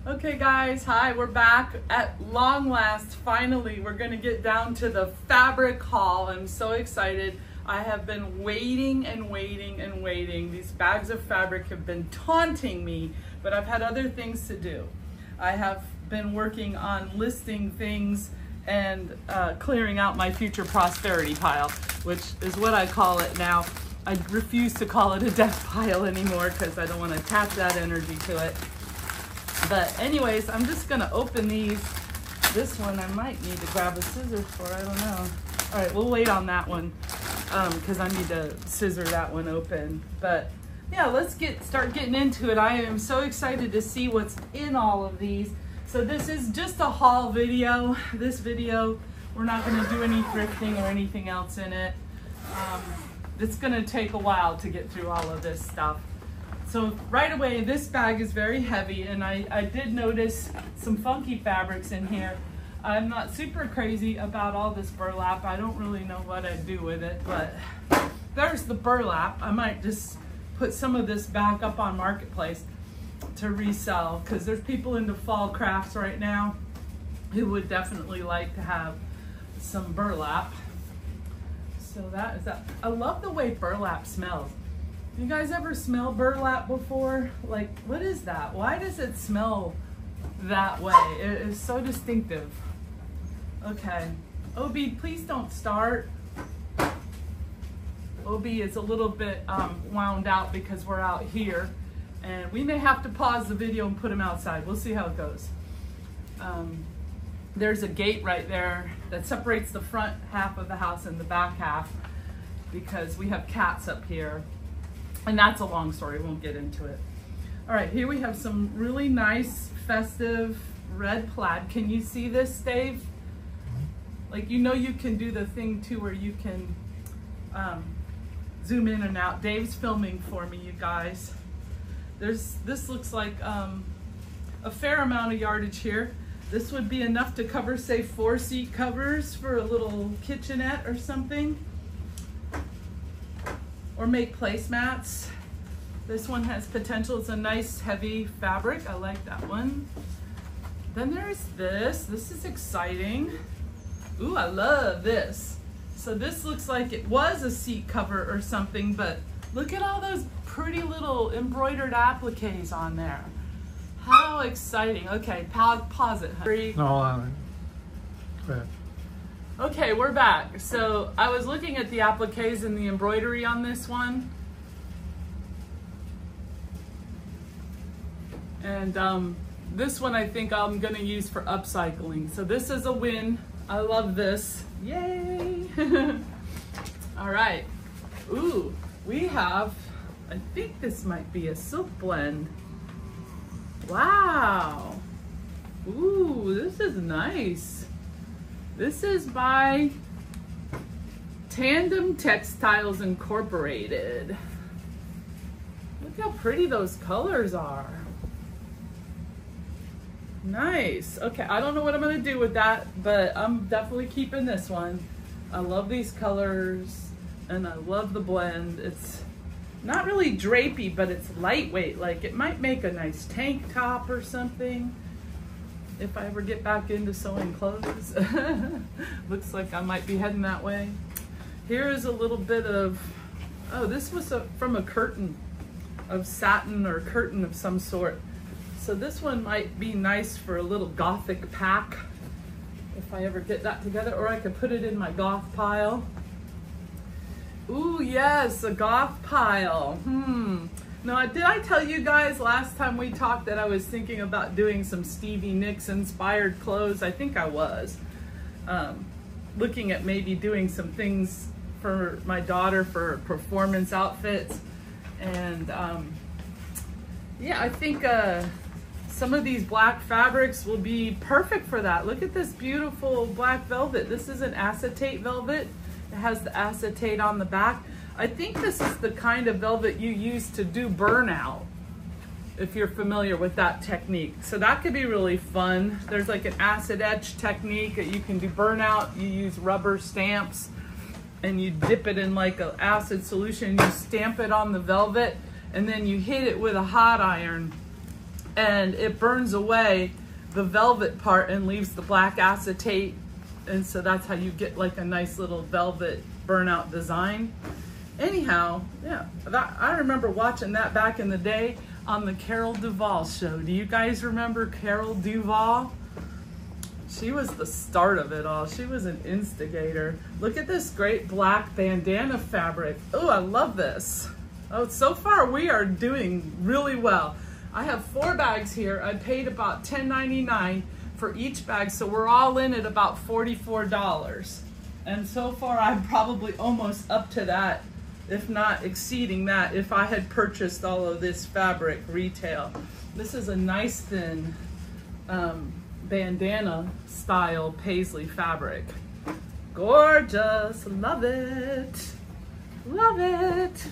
Okay guys, hi, we're back at long last. Finally, we're gonna get down to the fabric haul. I'm so excited. I have been waiting and waiting and waiting. These bags of fabric have been taunting me, but I've had other things to do. I have been working on listing things and clearing out my future prosperity pile, which is what I call it now. I refuse to call it a death pile anymore because I don't want to attach that energy to it. But anyways, I'm just gonna open these. This one I might need to grab a scissors for, I don't know. All right, we'll wait on that one because I need to scissor that one open. But yeah, let's start getting into it. I am so excited to see what's in all of these. So this is just a haul video. This video, we're not gonna do any thrifting or anything else in it. It's gonna take a while to get through all of this stuff. So right away, this bag is very heavy, and I did notice some funky fabrics in here. I'm not super crazy about all this burlap. I don't really know what I'd do with it, but there's the burlap. I might just put some of this back up on Marketplace to resell, because there's people into fall crafts right now who would definitely like to have some burlap. So that is that. I love the way burlap smells. You guys ever smell burlap before? Like, what is that? Why does it smell that way? It is so distinctive. Okay, OB, please don't start. OB is a little bit wound out because we're out here, and we may have to pause the video and put him outside. We'll see how it goes. There's a gate right there that separates the front half of the house and the back half because we have cats up here. And that's a long story, we won't get into it. All right, here we have some really nice festive red plaid. Can you see this, Dave? Like, you know, you can do the thing too where you can zoom in and out. Dave's filming for me, you guys. This looks like a fair amount of yardage here. This would be enough to cover, say, 4 seat covers for a little kitchenette or something. Or make placemats. This one has potential. It's a nice heavy fabric. I like that one. Then there's this. This is exciting. Ooh, I love this. So this looks like it was a seat cover or something, but look at all those pretty little embroidered appliques on there. How exciting. Okay, pause it. No, go ahead. Okay, we're back. So I was looking at the appliques and the embroidery on this one. And this one I think I'm gonna use for upcycling. So this is a win. I love this. Yay! All right. Ooh, we have, I think this might be a silk blend. Wow. Ooh, this is nice. This is by Textiles Incorporated. Look how pretty those colors are. Nice. Okay, I don't know what I'm gonna do with that, but I'm definitely keeping this one. I love these colors and I love the blend. It's not really drapey, but it's lightweight. Like, it might make a nice tank top or something. If I ever get back into sewing clothes. Looks like I might be heading that way. Here is a little bit of, oh, this was from a curtain of satin or curtain of some sort. So this one might be nice for a little gothic pack if I ever get that together, or I could put it in my goth pile. Ooh, yes, a goth pile. Now, did I tell you guys last time we talked that I was thinking about doing some Stevie Nicks inspired clothes? I think I was. Looking at maybe doing some things for my daughter for performance outfits. And yeah, I think some of these black fabrics will be perfect for that. Look at this beautiful black velvet. This is an acetate velvet. It has the acetate on the back. I think this is the kind of velvet you use to do burnout, if you're familiar with that technique. So that could be really fun. There's like an acid etch technique that you can do burnout. You use rubber stamps and you dip it in like an acid solution. You stamp it on the velvet and then you hit it with a hot iron and it burns away the velvet part and leaves the black acetate. And so that's how you get like a nice little velvet burnout design. Anyhow, yeah, I remember watching that back in the day on the Carol Duvall show. Do you guys remember Carol Duvall? She was the start of it all. She was an instigator. Look at this great black bandana fabric. Oh, I love this. Oh, so far we are doing really well. I have 4 bags here. I paid about $10.99 for each bag, so we're all in at about $44. And so far I'm probably almost up to that, if not exceeding that, if I had purchased all of this fabric retail. This is a nice thin bandana style paisley fabric. Gorgeous, love it, love it.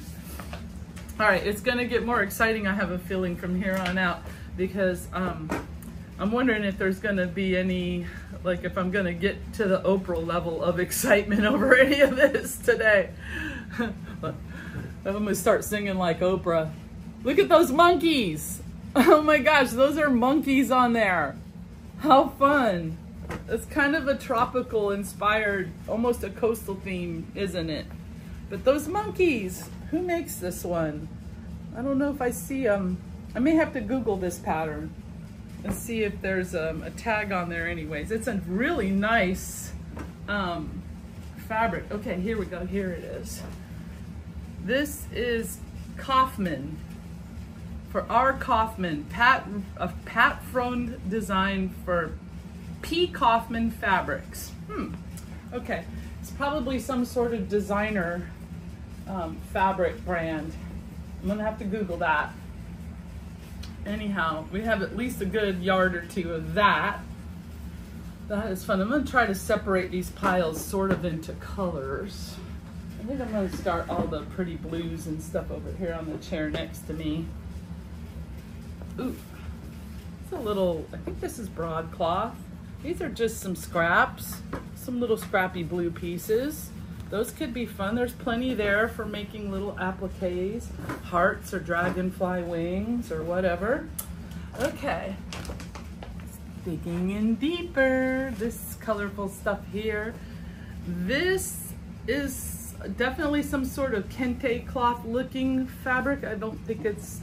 All right, it's gonna get more exciting, I have a feeling, from here on out, because I'm wondering if there's gonna be any, like if I'm gonna get to the Oprah level of excitement over any of this today. I'm gonna start singing like Oprah. Look at those monkeys. Oh my gosh, those are monkeys on there. How fun. It's kind of a tropical inspired, almost a coastal theme, isn't it? But those monkeys, who makes this one? I don't know if I see them. I may have to Google this pattern and see if there's a tag on there anyways. It's a really nice fabric. Okay, here we go, here it is. This is Kaufman, for R. Kaufman, a Pat Frond design for P. Kaufman Fabrics. Okay, it's probably some sort of designer fabric brand. I'm gonna have to Google that. Anyhow, we have at least a good yard or two of that. That is fun. I'm gonna try to separate these piles sort of into colors. I think I'm gonna start all the pretty blues and stuff over here on the chair next to me. Ooh, it's a little, I think this is broadcloth. These are just some scraps, some little scrappy blue pieces. Those could be fun. There's plenty there for making little appliques, hearts or dragonfly wings or whatever. Okay, digging in deeper, this colorful stuff here. This is definitely some sort of kente cloth looking fabric. I don't think it's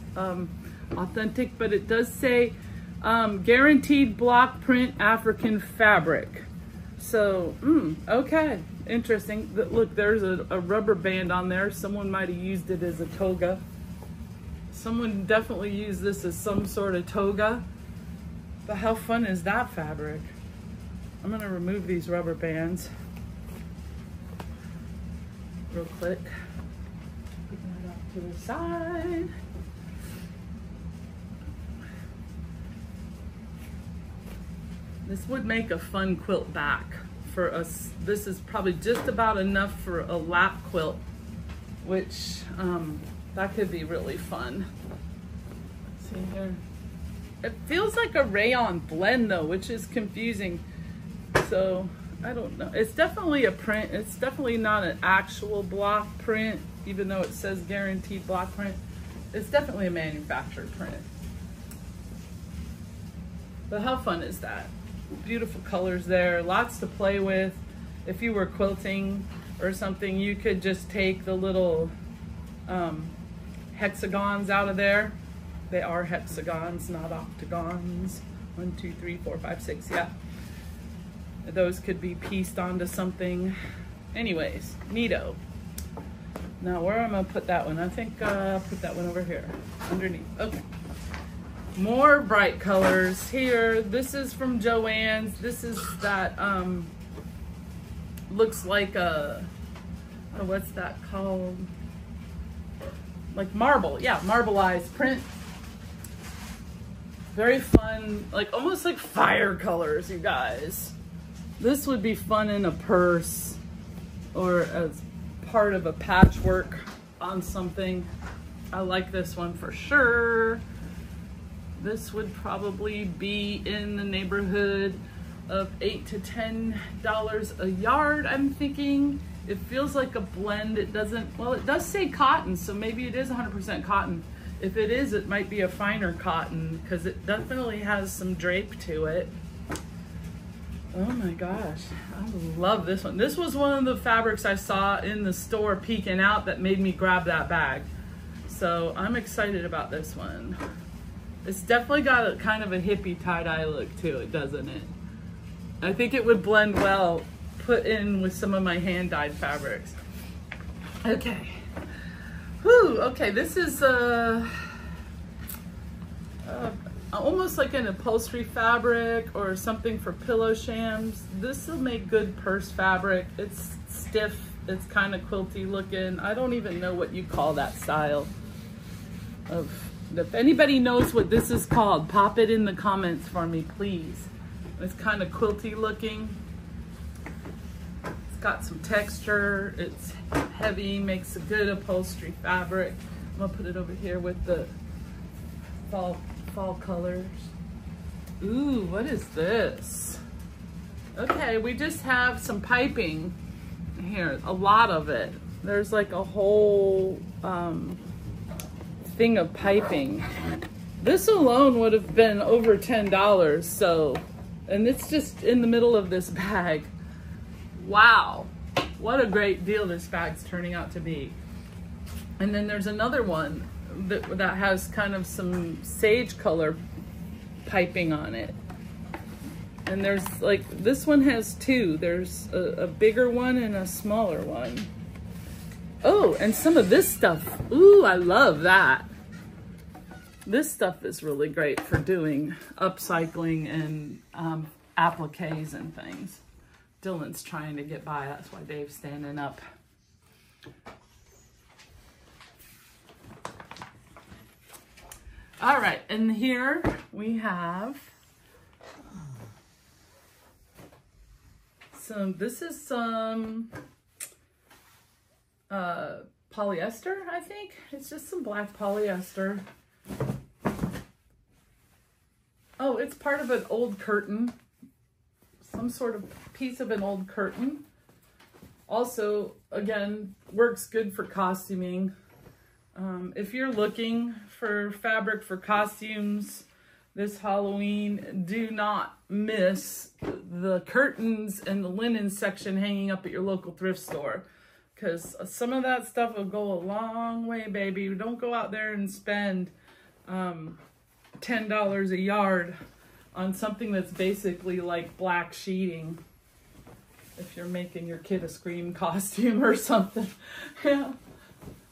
authentic, but it does say guaranteed block print African fabric. So, okay, interesting. Look, there's a rubber band on there. Someone might have used it as a toga. Someone definitely used this as some sort of toga. But how fun is that fabric? I'm gonna remove these rubber bands real quick. Put that off to the side. This would make a fun quilt back for us. This is probably just about enough for a lap quilt, which that could be really fun. Let's see here. It feels like a rayon blend though, which is confusing. So I don't know. It's definitely a print. It's definitely not an actual block print, even though it says guaranteed block print. It's definitely a manufactured print. But how fun is that? Beautiful colors there, lots to play with. If you were quilting or something, you could just take the little hexagons out of there. They are hexagons, not octagons. 1, 2, 3, 4, 5, 6, yeah. Those could be pieced onto something. Anyways, neato. Now where am I gonna put that one? I think I'll put that one over here, underneath. Okay. More bright colors here. This is from Joann's. This is that, looks like a, oh, what's that called? Like marble, yeah, marbleized print. Very fun, like almost like fire colors, you guys. This would be fun in a purse or as part of a patchwork on something. I like this one for sure. This would probably be in the neighborhood of $8 to $10 a yard, I'm thinking. It feels like a blend. It doesn't, well, it does say cotton, so maybe it is 100% cotton. If it is, it might be a finer cotton because it definitely has some drape to it. Oh my gosh, I love this one. This was one of the fabrics I saw in the store peeking out that made me grab that bag. So I'm excited about this one. It's definitely got a kind of a hippie tie-dye look to it, doesn't it? I think it would blend well put in with some of my hand-dyed fabrics. Okay. Whew, okay, this is almost like an upholstery fabric or something for pillow shams. This will make good purse fabric. It's stiff, it's kind of quilty looking. I don't even know what you call that style of. If anybody knows what this is called, pop it in the comments for me, please. It's kind of quilty looking. It's got some texture. It's heavy, makes a good upholstery fabric. I'm gonna put it over here with the fall colors. Ooh, what is this? Okay, we just have some piping here, a lot of it. There's like a whole thing of piping. This alone would have been over $10, so, and it's just in the middle of this bag. Wow, what a great deal this bag's turning out to be. And then there's another one that has kind of some sage color piping on it. And there's like, this one has two. There's a bigger one and a smaller one. Oh, and some of this stuff. Ooh, I love that. This stuff is really great for doing upcycling and appliques and things. Dylan's trying to get by. That's why Dave's standing up. All right, and here we have this is some polyester, I think. It's just some black polyester. Oh, it's part of an old curtain. Some sort of piece of an old curtain. Also, again, works good for costuming. If you're looking for fabric for costumes this Halloween, do not miss the curtains and the linen section hanging up at your local thrift store, because some of that stuff will go a long way, baby. Don't go out there and spend $10 a yard on something that's basically like black sheeting if you're making your kid a Scream costume or something. Yeah.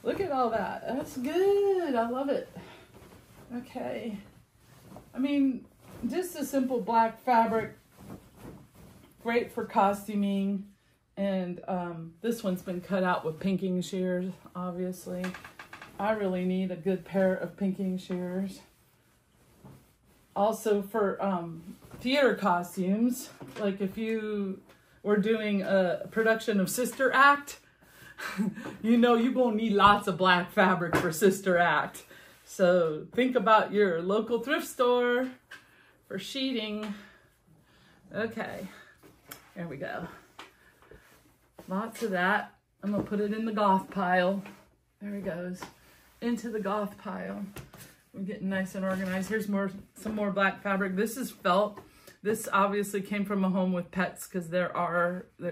Look at all that. That's good. I love it. Okay. I mean, just a simple black fabric. Great for costuming. And this one's been cut out with pinking shears, obviously. I really need a good pair of pinking shears. Also for theater costumes, like if you were doing a production of Sister Act, you know you're gonna need lots of black fabric for Sister Act. So think about your local thrift store for sheeting. Okay, there we go. Lots of that. I'm gonna put it in the goth pile. There it goes, into the goth pile. We're getting nice and organized. Here's some more black fabric. This is felt. This obviously came from a home with pets because there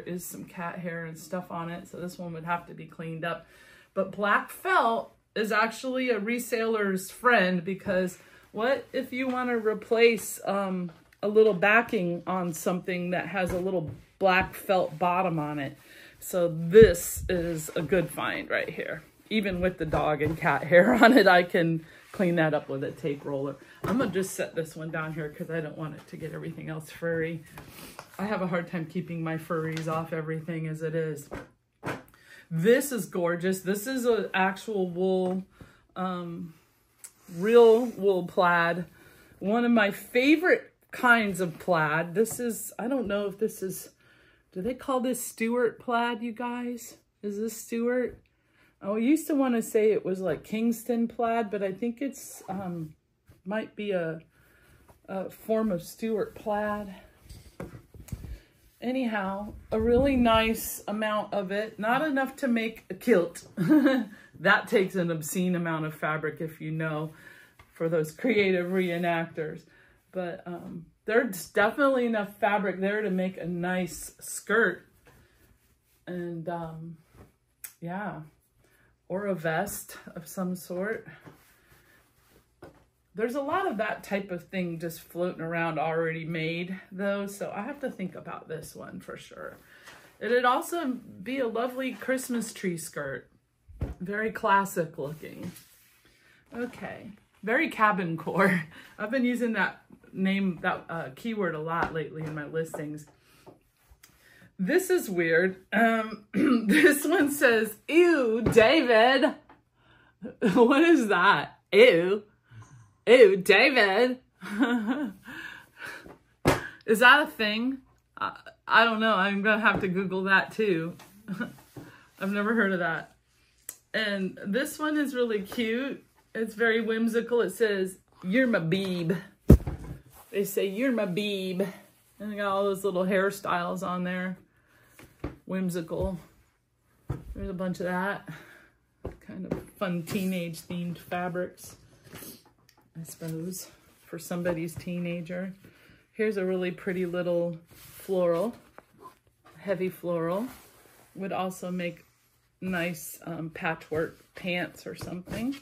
is some cat hair and stuff on it. So this one would have to be cleaned up. But black felt is actually a reseller's friend, because what if you want to replace a little backing on something that has a little black felt bottom on it? So this is a good find right here. Even with the dog and cat hair on it, I can clean that up with a tape roller. I'm gonna just set this one down here because I don't want it to get everything else furry. I have a hard time keeping my furries off everything as it is. This is gorgeous. This is an actual wool, real wool plaid. One of my favorite kinds of plaid. This is, I don't know if this is, do they call this Stuart plaid, you guys? Is this Stuart? I used to want to say it was like Kingston plaid, but I think it's might be a form of Stuart plaid. anyhow, a really nice amount of it. Not enough to make a kilt. That takes an obscene amount of fabric, if you know, for those creative reenactors. But there's definitely enough fabric there to make a nice skirt. And yeah, or a vest of some sort. There's a lot of that type of thing just floating around already made though, so I have to think about this one for sure. It'd also be a lovely Christmas tree skirt. Very classic looking. Okay, very cabin core. I've been using that keyword a lot lately in my listings. This is weird. This one says, ew, David. What is that? Ew. Ew, David. Is that a thing? I don't know. I'm going to have to Google that too. I've never heard of that. And this one is really cute. It's very whimsical. It says, you're my beeb. They say, you're my beeb. And they got all those little hairstyles on there. Whimsical. There's a bunch of that. Kind of fun teenage themed fabrics, I suppose, for somebody's teenager. Here's a really pretty little floral, heavy floral. Would also make nice patchwork pants or something.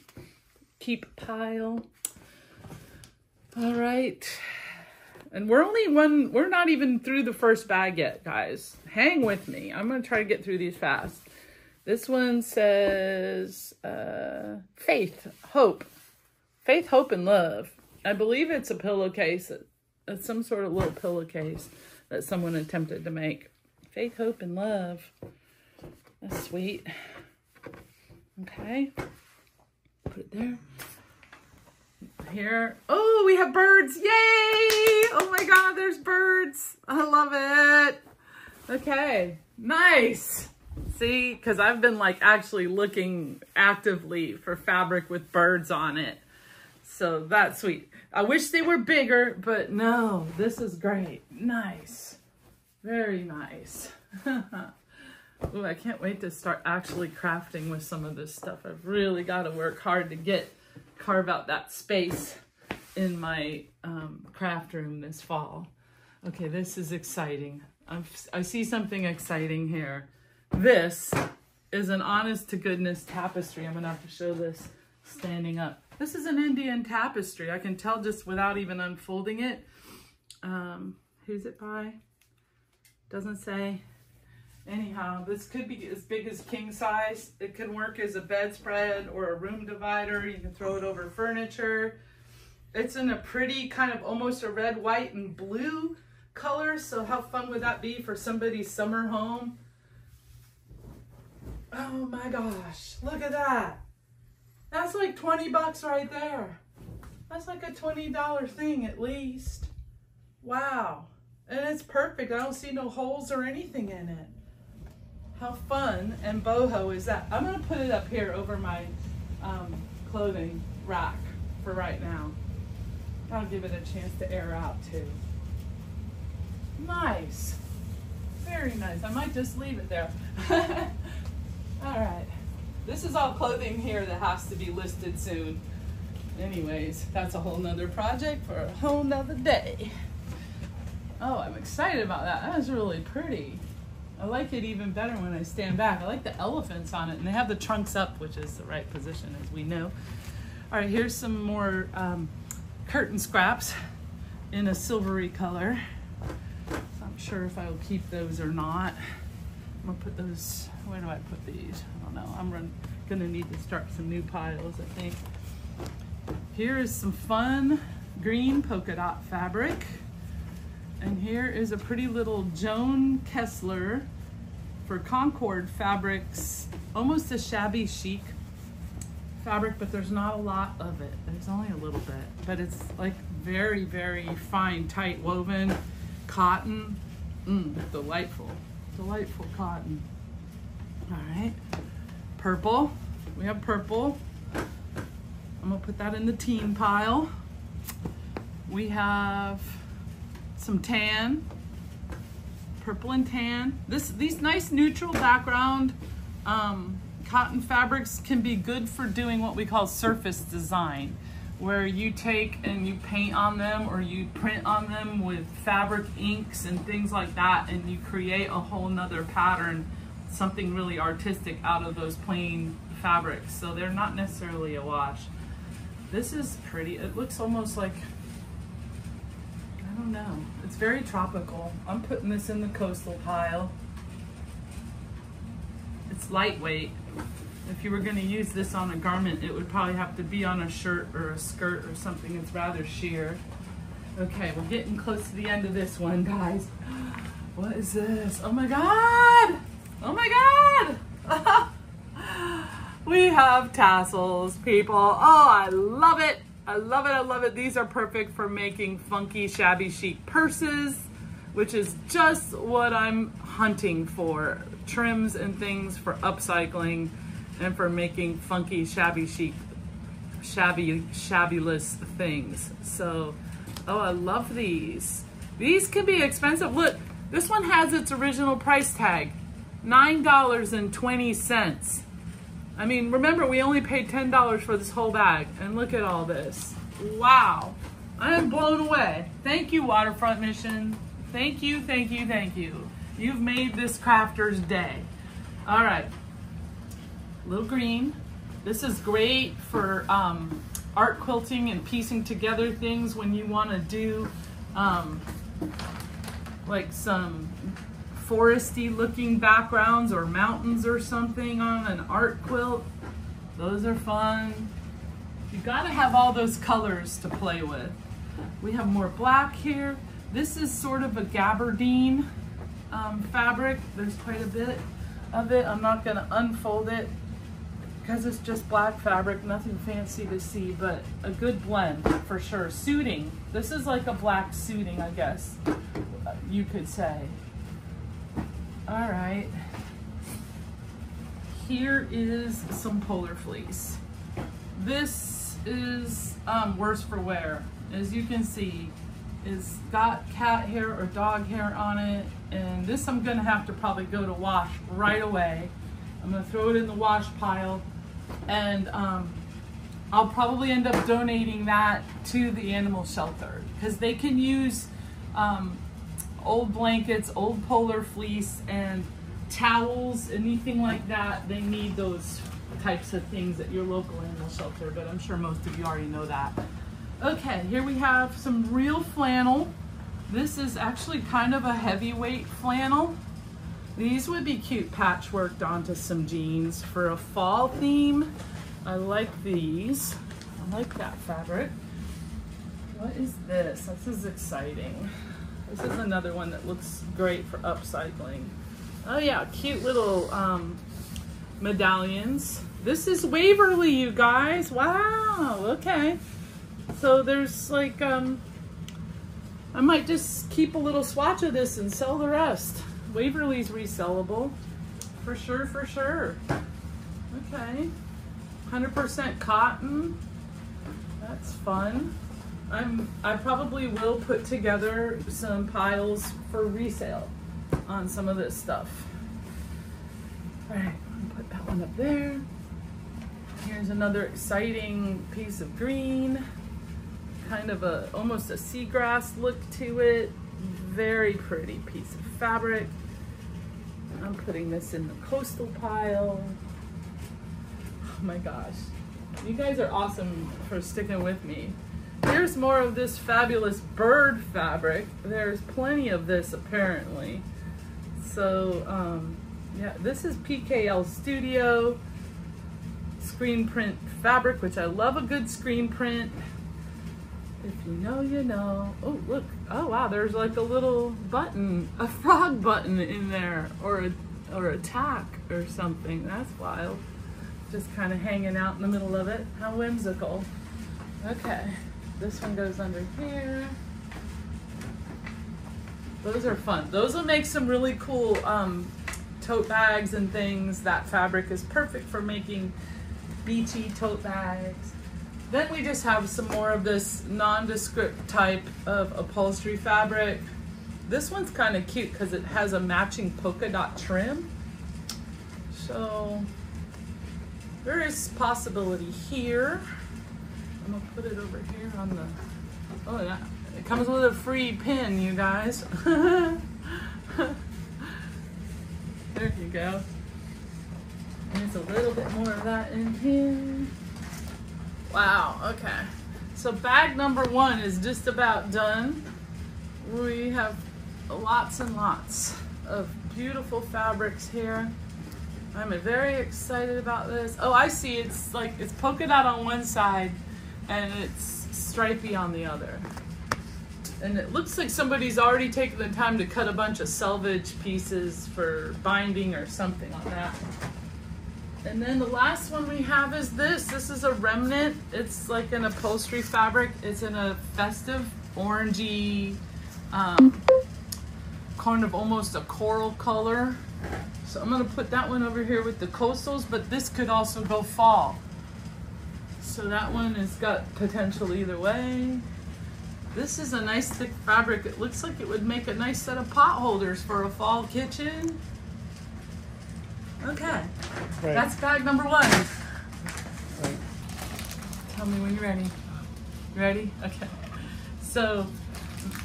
Keep pile. All right. And we're not even through the first bag yet, guys. Hang with me. I'm going to try to get through these fast. This one says faith, hope. Faith, hope, and love. I believe it's a pillowcase. It's some sort of little pillowcase that someone attempted to make. Faith, hope, and love. That's sweet. Okay. Put it there. Here. Oh, we have birds. Yay! Oh my God, there's birds. I love it. Okay. Nice. See, because I've been like actually looking actively for fabric with birds on it. So that's sweet. I wish they were bigger, but no, this is great. Nice. Very nice. Ooh, I can't wait to start actually crafting with some of this stuff. I've really got to work hard to carve out that space in my craft room this fall. Okay, this is exciting. I see something exciting here. This is an honest to goodness tapestry. I'm gonna have to show this standing up. This is an Indian tapestry. I can tell just without even unfolding it. Who's it by? Doesn't say. Anyhow, this could be as big as king size. It can work as a bedspread or a room divider. You can throw it over furniture. It's in a pretty kind of almost a red, white, and blue color. So how fun would that be for somebody's summer home? Oh my gosh, look at that. That's like 20 bucks right there. That's like a $20 thing at least. Wow. And it's perfect. I don't see no holes or anything in it. How fun and boho is that? I'm going to put it up here over my clothing rack for right now. I'll give it a chance to air out too. Nice. Very nice. I might just leave it there. All right. This is all clothing here that has to be listed soon. Anyways, that's a whole nother project for a whole nother day. Oh, I'm excited about that. That is really pretty. I like it even better when I stand back. I like the elephants on it, and they have the trunks up, which is the right position, as we know. All right, here's some more curtain scraps in a silvery color. So I'm sure if I'll keep those or not. I'm gonna put those, where do I put these? I don't know. I'm gonna need to start some new piles, I think. Here is some fun green polka dot fabric. And here is a pretty little Joan Kessler for Concord Fabrics, almost a shabby chic fabric, but there's not a lot of it. There's only a little bit, but it's like very, very fine, tight woven cotton. Delightful, delightful cotton. All right, purple. We have purple. I'm gonna put that in the teen pile. We have some tan. purple and tan. These nice neutral background cotton fabrics can be good for doing what we call surface design, where you take and you paint on them or you print on them with fabric inks and things like that, and you create a whole nother pattern, something really artistic out of those plain fabrics. So they're not necessarily a wash. This is pretty. It looks almost like, I don't know. It's very tropical. I'm putting this in the coastal pile. It's lightweight. If you were going to use this on a garment, it would probably have to be on a shirt or a skirt or something. It's rather sheer. Okay, we're getting close to the end of this one, guys. What is this? Oh my God! Oh my God! We have tassels, people. Oh, I love it. I love it, I love it. These are perfect for making funky shabby chic purses, which is just what I'm hunting for. Trims and things for upcycling and for making funky shabby chic, shabbyless things. So, oh, I love these. These can be expensive. Look, this one has its original price tag, $9.20. I mean, remember, we only paid $10 for this whole bag, and look at all this. Wow, I am blown away. Thank you, Waterfront Mission. Thank you, thank you, thank you. You've made this crafter's day. All right, little green. This is great for art quilting and piecing together things when you want to do like some foresty looking backgrounds or mountains or something on an art quilt. Those are fun. You gotta have all those colors to play with. We have more black here. This is sort of a gabardine fabric. There's quite a bit of it. I'm not gonna unfold it because it's just black fabric, nothing fancy to see, but a good blend for sure. Suiting. This is like a black suiting, I guess you could say. All right, here is some polar fleece. This is worse for wear. As you can see, it's got cat hair or dog hair on it, and this I'm gonna have to probably go to wash right away. I'm gonna throw it in the wash pile, and I'll probably end up donating that to the animal shelter because they can use old blankets, old polar fleece, and towels, anything like that. They need those types of things at your local animal shelter, but I'm sure most of you already know that. Okay, here we have some real flannel. This is actually kind of a heavyweight flannel. These would be cute patchworked onto some jeans for a fall theme. I like these. I like that fabric. What is this? This is exciting. This is another one that looks great for upcycling. Oh yeah, cute little medallions. This is Waverly, you guys. Wow, okay. So there's like, I might just keep a little swatch of this and sell the rest. Waverly's resellable, for sure, for sure. Okay, 100% cotton. That's fun. I probably will put together some piles for resale on some of this stuff. All right, I'll put that one up there. Here's another exciting piece of green, kind of almost a seagrass look to it. Very pretty piece of fabric. I'm putting this in the coastal pile. Oh my gosh, you guys are awesome for sticking with me. Here's more of this fabulous bird fabric. There's plenty of this apparently. So yeah, this is PKL Studio screen print fabric, which I love a good screen print. If you know, you know. Oh, look. Oh, wow. There's like a little button, a frog button in there, or a tack or something. That's wild. Just kind of hanging out in the middle of it. How whimsical. Okay. This one goes under here. Those are fun. Those will make some really cool tote bags and things. That fabric is perfect for making beachy tote bags. Then we just have some more of this nondescript type of upholstery fabric. This one's kind of cute because it has a matching polka dot trim. So there is possibility here. I'm gonna put it over here on the, oh yeah, it comes with a free pin, you guys. There you go. There's a little bit more of that in here. Wow, okay. So bag number 1 is just about done. We have lots and lots of beautiful fabrics here. I'm very excited about this. Oh, I see, it's like, it's polka dot on one side and it's stripy on the other. And it looks like somebody's already taken the time to cut a bunch of selvage pieces for binding or something on that. And then the last one we have is this. This is a remnant. It's like an upholstery fabric. It's in a festive orangey, kind of almost a coral color. So I'm gonna put that one over here with the coastals, but this could also go fall. So that one has got potential either way. This is a nice thick fabric. It looks like it would make a nice set of pot holders for a fall kitchen. Okay, right. That's bag number 1. Right. Tell me when you're ready. You ready? Okay. So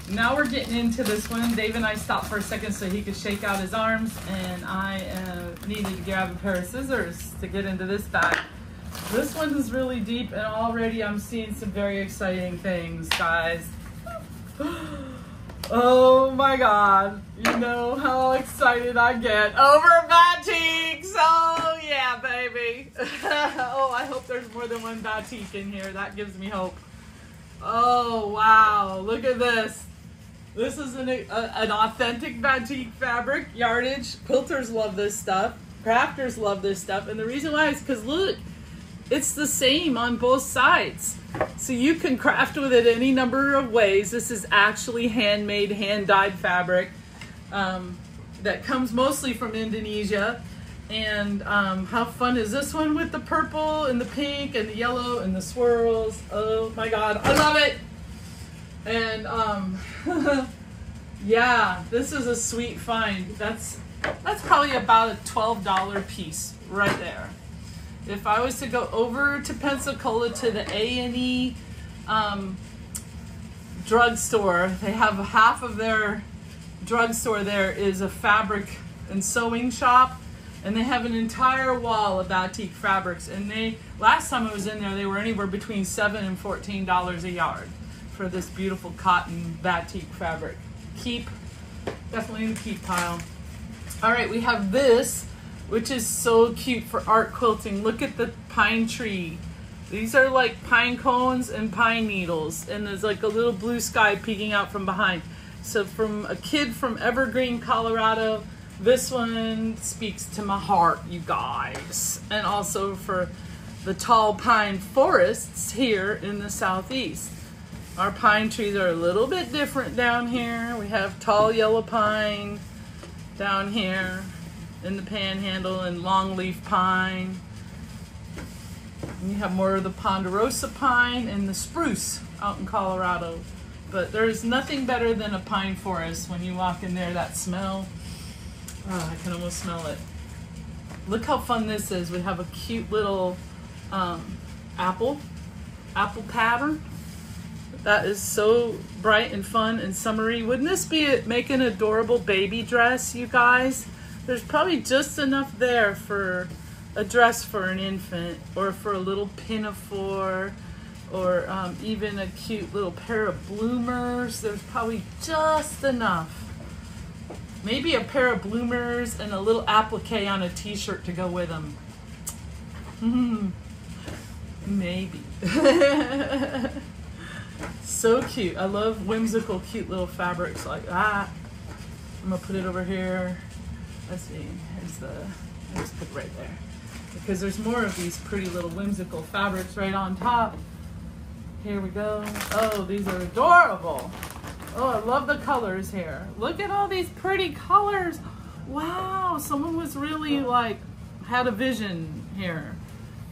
now we're getting into this one. Dave and I stopped for a second so he could shake out his arms, and I needed to grab a pair of scissors to get into this bag. This one is really deep, and already I'm seeing some very exciting things, guys. Oh my God. You know how excited I get over batiks. Oh yeah, baby. Oh, I hope there's more than one batik in here. That gives me hope. Oh, wow. Look at this. This is an authentic batik fabric, yardage. Quilters love this stuff. Crafters love this stuff. And the reason why is because look, it's the same on both sides. So you can craft with it any number of ways. This is actually handmade, hand-dyed fabric that comes mostly from Indonesia. And how fun is this one with the purple and the pink and the yellow and the swirls? Oh my God, I love it. And yeah, this is a sweet find. That's probably about a $12 piece right there. If I was to go over to Pensacola to the A&E drugstore, they have half of their drugstore there is a fabric and sewing shop, and they have an entire wall of batik fabrics. And last time I was in there, they were anywhere between $7 and $14 a yard for this beautiful cotton batik fabric. Definitely in the keep pile. All right, we have this, which is so cute for art quilting. Look at the pine tree. These are like pine cones and pine needles, and there's like a little blue sky peeking out from behind. So from a kid from Evergreen, Colorado, this one speaks to my heart, you guys. And also for the tall pine forests here in the Southeast. Our pine trees are a little bit different down here. We have tall yellow pine down here in the Panhandle and longleaf pine. And you have more of the ponderosa pine and the spruce out in Colorado. But there's nothing better than a pine forest. When you walk in there, that smell, oh, I can almost smell it. Look how fun this is. We have a cute little apple pattern. That is so bright and fun and summery. Wouldn't this make an adorable baby dress, you guys? There's probably just enough there for a dress for an infant, or for a little pinafore, or even a cute little pair of bloomers. There's probably just enough. Maybe a pair of bloomers and a little applique on a t-shirt to go with them. Maybe. So cute. I love whimsical, cute little fabrics like that. I'm gonna put it over here. Let's see. Let's put it right there. Because there's more of these pretty little whimsical fabrics right on top. Here we go. Oh, these are adorable. Oh, I love the colors here. Look at all these pretty colors. Wow, someone was really had a vision here.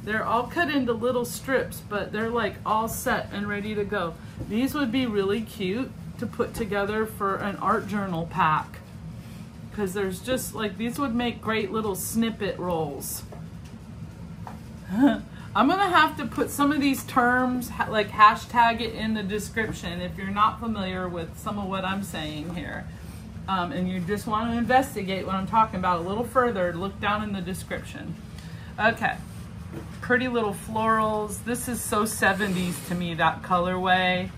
They're all cut into little strips, but they're like all set and ready to go. These would be really cute to put together for an art journal pack, because there's just like, these would make great little snippet rolls. I'm gonna have to put some of these terms, like hashtag it in the description if you're not familiar with some of what I'm saying here. And you just want to investigate what I'm talking about a little further, look down in the description. Okay, pretty little florals. This is so 70s to me, that colorway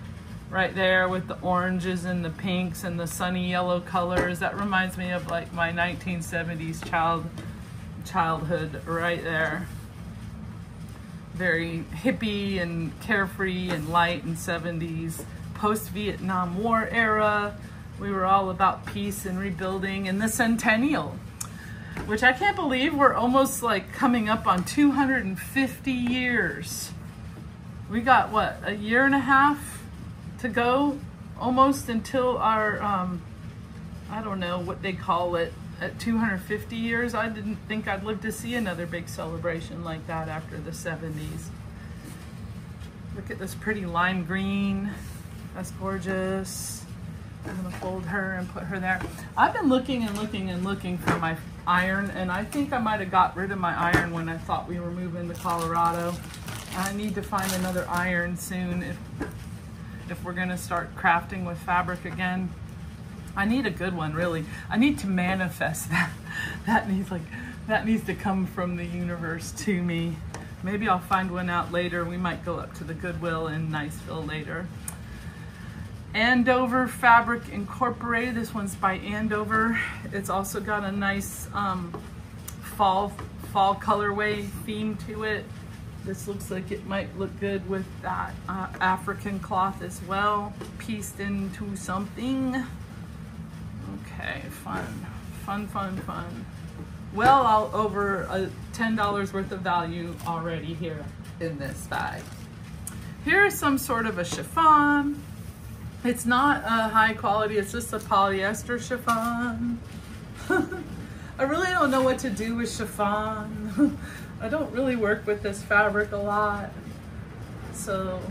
right there with the oranges and the pinks and the sunny yellow colors. That reminds me of like my 1970s childhood right there. Very hippie and carefree and light and 70s. Post-Vietnam War era. We were all about peace and rebuilding, and the centennial, which I can't believe we're almost like coming up on 250 years. We got what, a year and a half to go almost until our, I don't know what they call it, at 250 years. I didn't think I'd live to see another big celebration like that after the 70s. Look at this pretty lime green. That's gorgeous. I'm gonna fold her and put her there. I've been looking and looking and looking for my iron, and I think I might have got rid of my iron when I thought we were moving to Colorado. I need to find another iron soon if we're gonna start crafting with fabric again. I need a good one, really. I need to manifest that. That needs to come from the universe to me. Maybe I'll find one out later. We might go up to the Goodwill in Niceville later. Andover Fabric Incorporated. This one's by Andover. It's also got a nice fall colorway theme to it. This looks like it might look good with that African cloth as well, pieced into something. Okay, fun. Well, all over $10 worth of value already here in this bag. Here is some sort of a chiffon. It's not a high quality, it's just a polyester chiffon. I really don't know what to do with chiffon. I don't really work with this fabric a lot. So,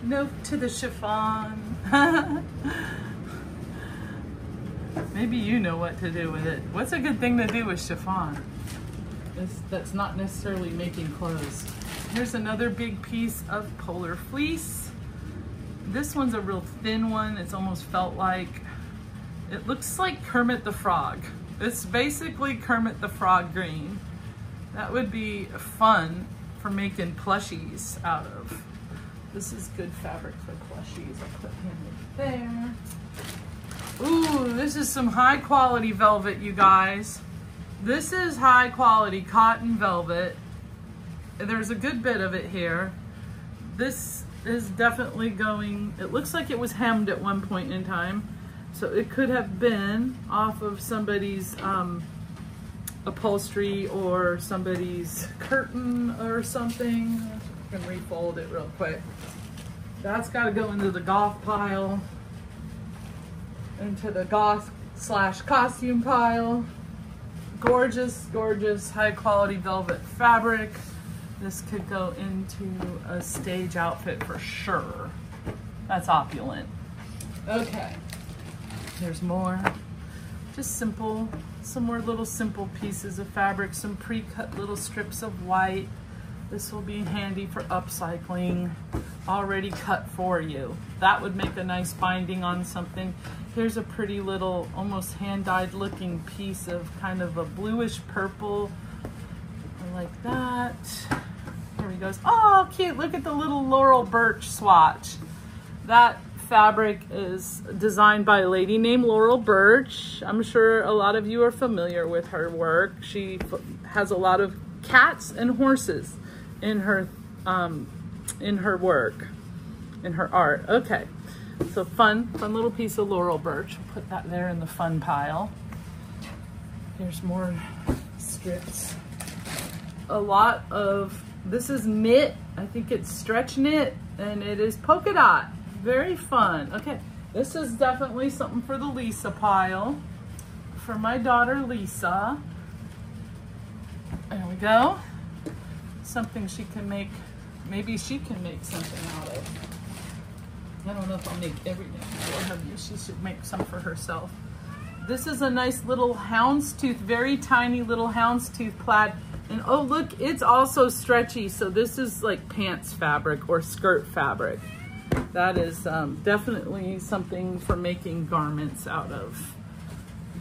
no to the chiffon. Maybe you know what to do with it. What's a good thing to do with chiffon? That's not necessarily making clothes. Here's another big piece of polar fleece. This one's a real thin one. It's almost felt like, it looks like Kermit the Frog. It's basically Kermit the Frog green. That would be fun for making plushies out of. This is good fabric for plushies. I'll put him right there. Ooh, this is some high quality velvet, you guys. This is high quality cotton velvet. There's a good bit of it here. This is definitely going, it looks like it was hemmed at one point in time. So it could have been off of somebody's upholstery or somebody's curtain or something. I can refold it real quick. That's got to go into the goth pile, into the goth/costume pile. Gorgeous, gorgeous, high quality velvet fabric. This could go into a stage outfit for sure. That's opulent. Okay, there's more. Just simple, some more little simple pieces of fabric, some pre-cut little strips of white. This will be handy for upcycling, already cut for you. That would make a nice binding on something. Here's a pretty little, almost hand-dyed looking piece of kind of a bluish purple. I like that. Here he goes. Oh, cute. Look at the little Laurel Birch swatch. That fabric is designed by a lady named Laurel Birch. I'm sure a lot of you are familiar with her work. She has a lot of cats and horses in her work, in her art. Okay, so fun little piece of Laurel Birch. Put that there in the fun pile. Here's more strips. A lot of, this is knit. I think it's stretch knit, and it is polka dot. Very fun. Okay, this is definitely something for the Lisa pile. For my daughter, Lisa. There we go. Something she can make, maybe she can make something out of. I don't know if I'll make everything for her. She should make some for herself. This is a nice little houndstooth, very tiny little houndstooth plaid. And oh look, it's also stretchy. So this is like pants fabric or skirt fabric. That is definitely something for making garments out of.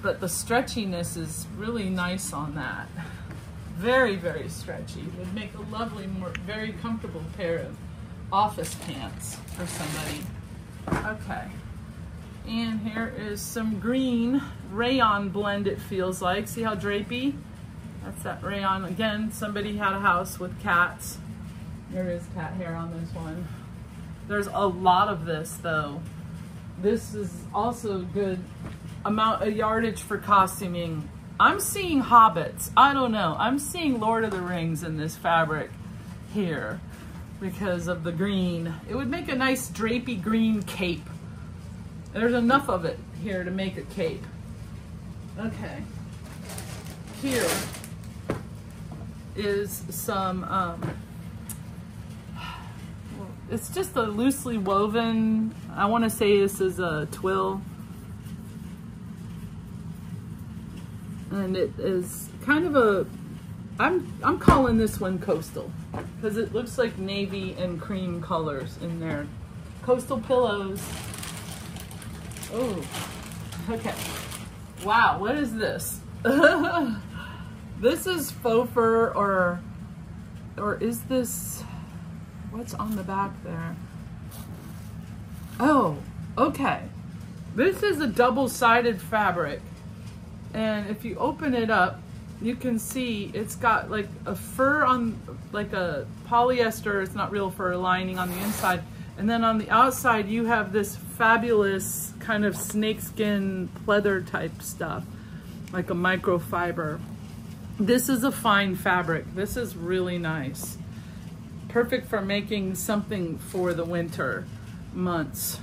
But the stretchiness is really nice on that. Very, very stretchy. Would make a lovely, very comfortable pair of office pants for somebody. Okay. And here is some green rayon blend, it feels like. See how drapey? That's that rayon. Again, somebody had a house with cats. There is cat hair on this one. There's a lot of this though. This is also good amount of yardage for costuming. I'm seeing hobbits. I don't know. I'm seeing Lord of the Rings in this fabric here because of the green. It would make a nice drapey green cape. There's enough of it here to make a cape. Okay. Here is some, it's just a loosely woven, I want to say this is a twill. And it is kind of a, I'm calling this one coastal because it looks like navy and cream colors in there. Coastal pillows. Oh, okay. Wow, what is this? This is faux fur or is this, what's on the back there? Oh, okay. This is a double-sided fabric. And if you open it up, you can see it's got like a fur on, like a polyester, it's not real fur, lining on the inside. And then on the outside, you have this fabulous kind of snakeskin pleather type stuff, like a microfiber. This is a fine fabric. This is really nice. Perfect for making something for the winter months.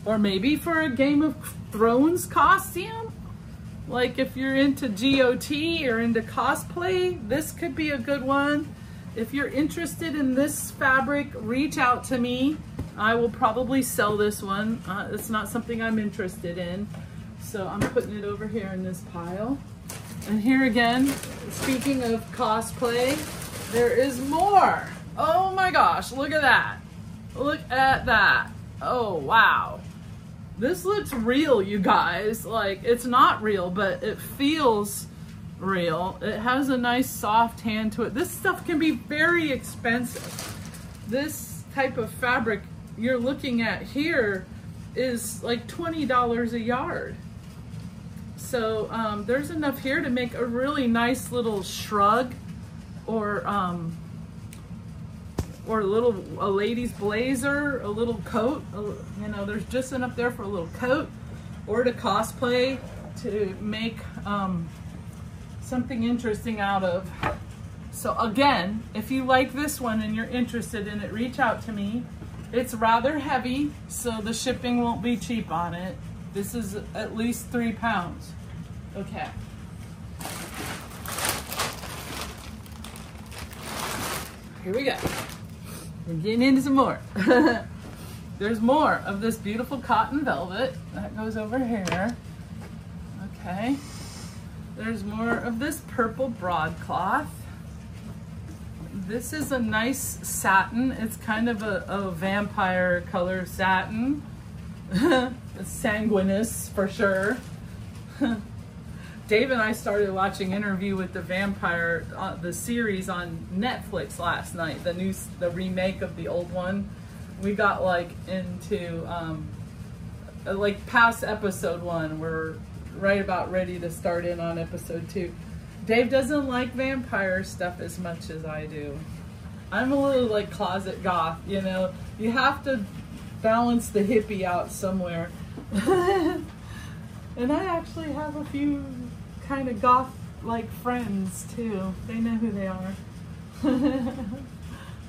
Or maybe for a Game of Thrones costume. Like if you're into GOT or into cosplay, this could be a good one. If you're interested in this fabric, reach out to me. I will probably sell this one. It's not something I'm interested in. So I'm putting it over here in this pile. And here again, speaking of cosplay, there is more. Oh my gosh, look at that. Look at that. Oh, wow. This looks real, you guys. Like, it's not real, but it feels real. It has a nice soft hand to it. This stuff can be very expensive. This type of fabric you're looking at here is like $20 a yard. So there's enough here to make a really nice little shrug or a lady's blazer, a little coat. You know, there's just enough there for a little coat or to cosplay to make something interesting out of. So again, if you like this one and you're interested in it, reach out to me. It's rather heavy, so the shipping won't be cheap on it. This is at least 3 pounds. Okay. Here we go. We're getting into some more. There's more of this beautiful cotton velvet. That goes over here. Okay. There's more of this purple broadcloth. This is a nice satin. It's kind of a vampire color satin. It's sanguineous for sure. Dave and I started watching Interview with the Vampire, the series on Netflix last night, the remake of the old one. We got like into like past episode 1. We're right about ready to start in on episode 2. Dave doesn't like vampire stuff as much as I do. I'm a little like closet goth, you know. You have to balance the hippie out somewhere. And I actually have a few kind of goth like friends too. They know who they are.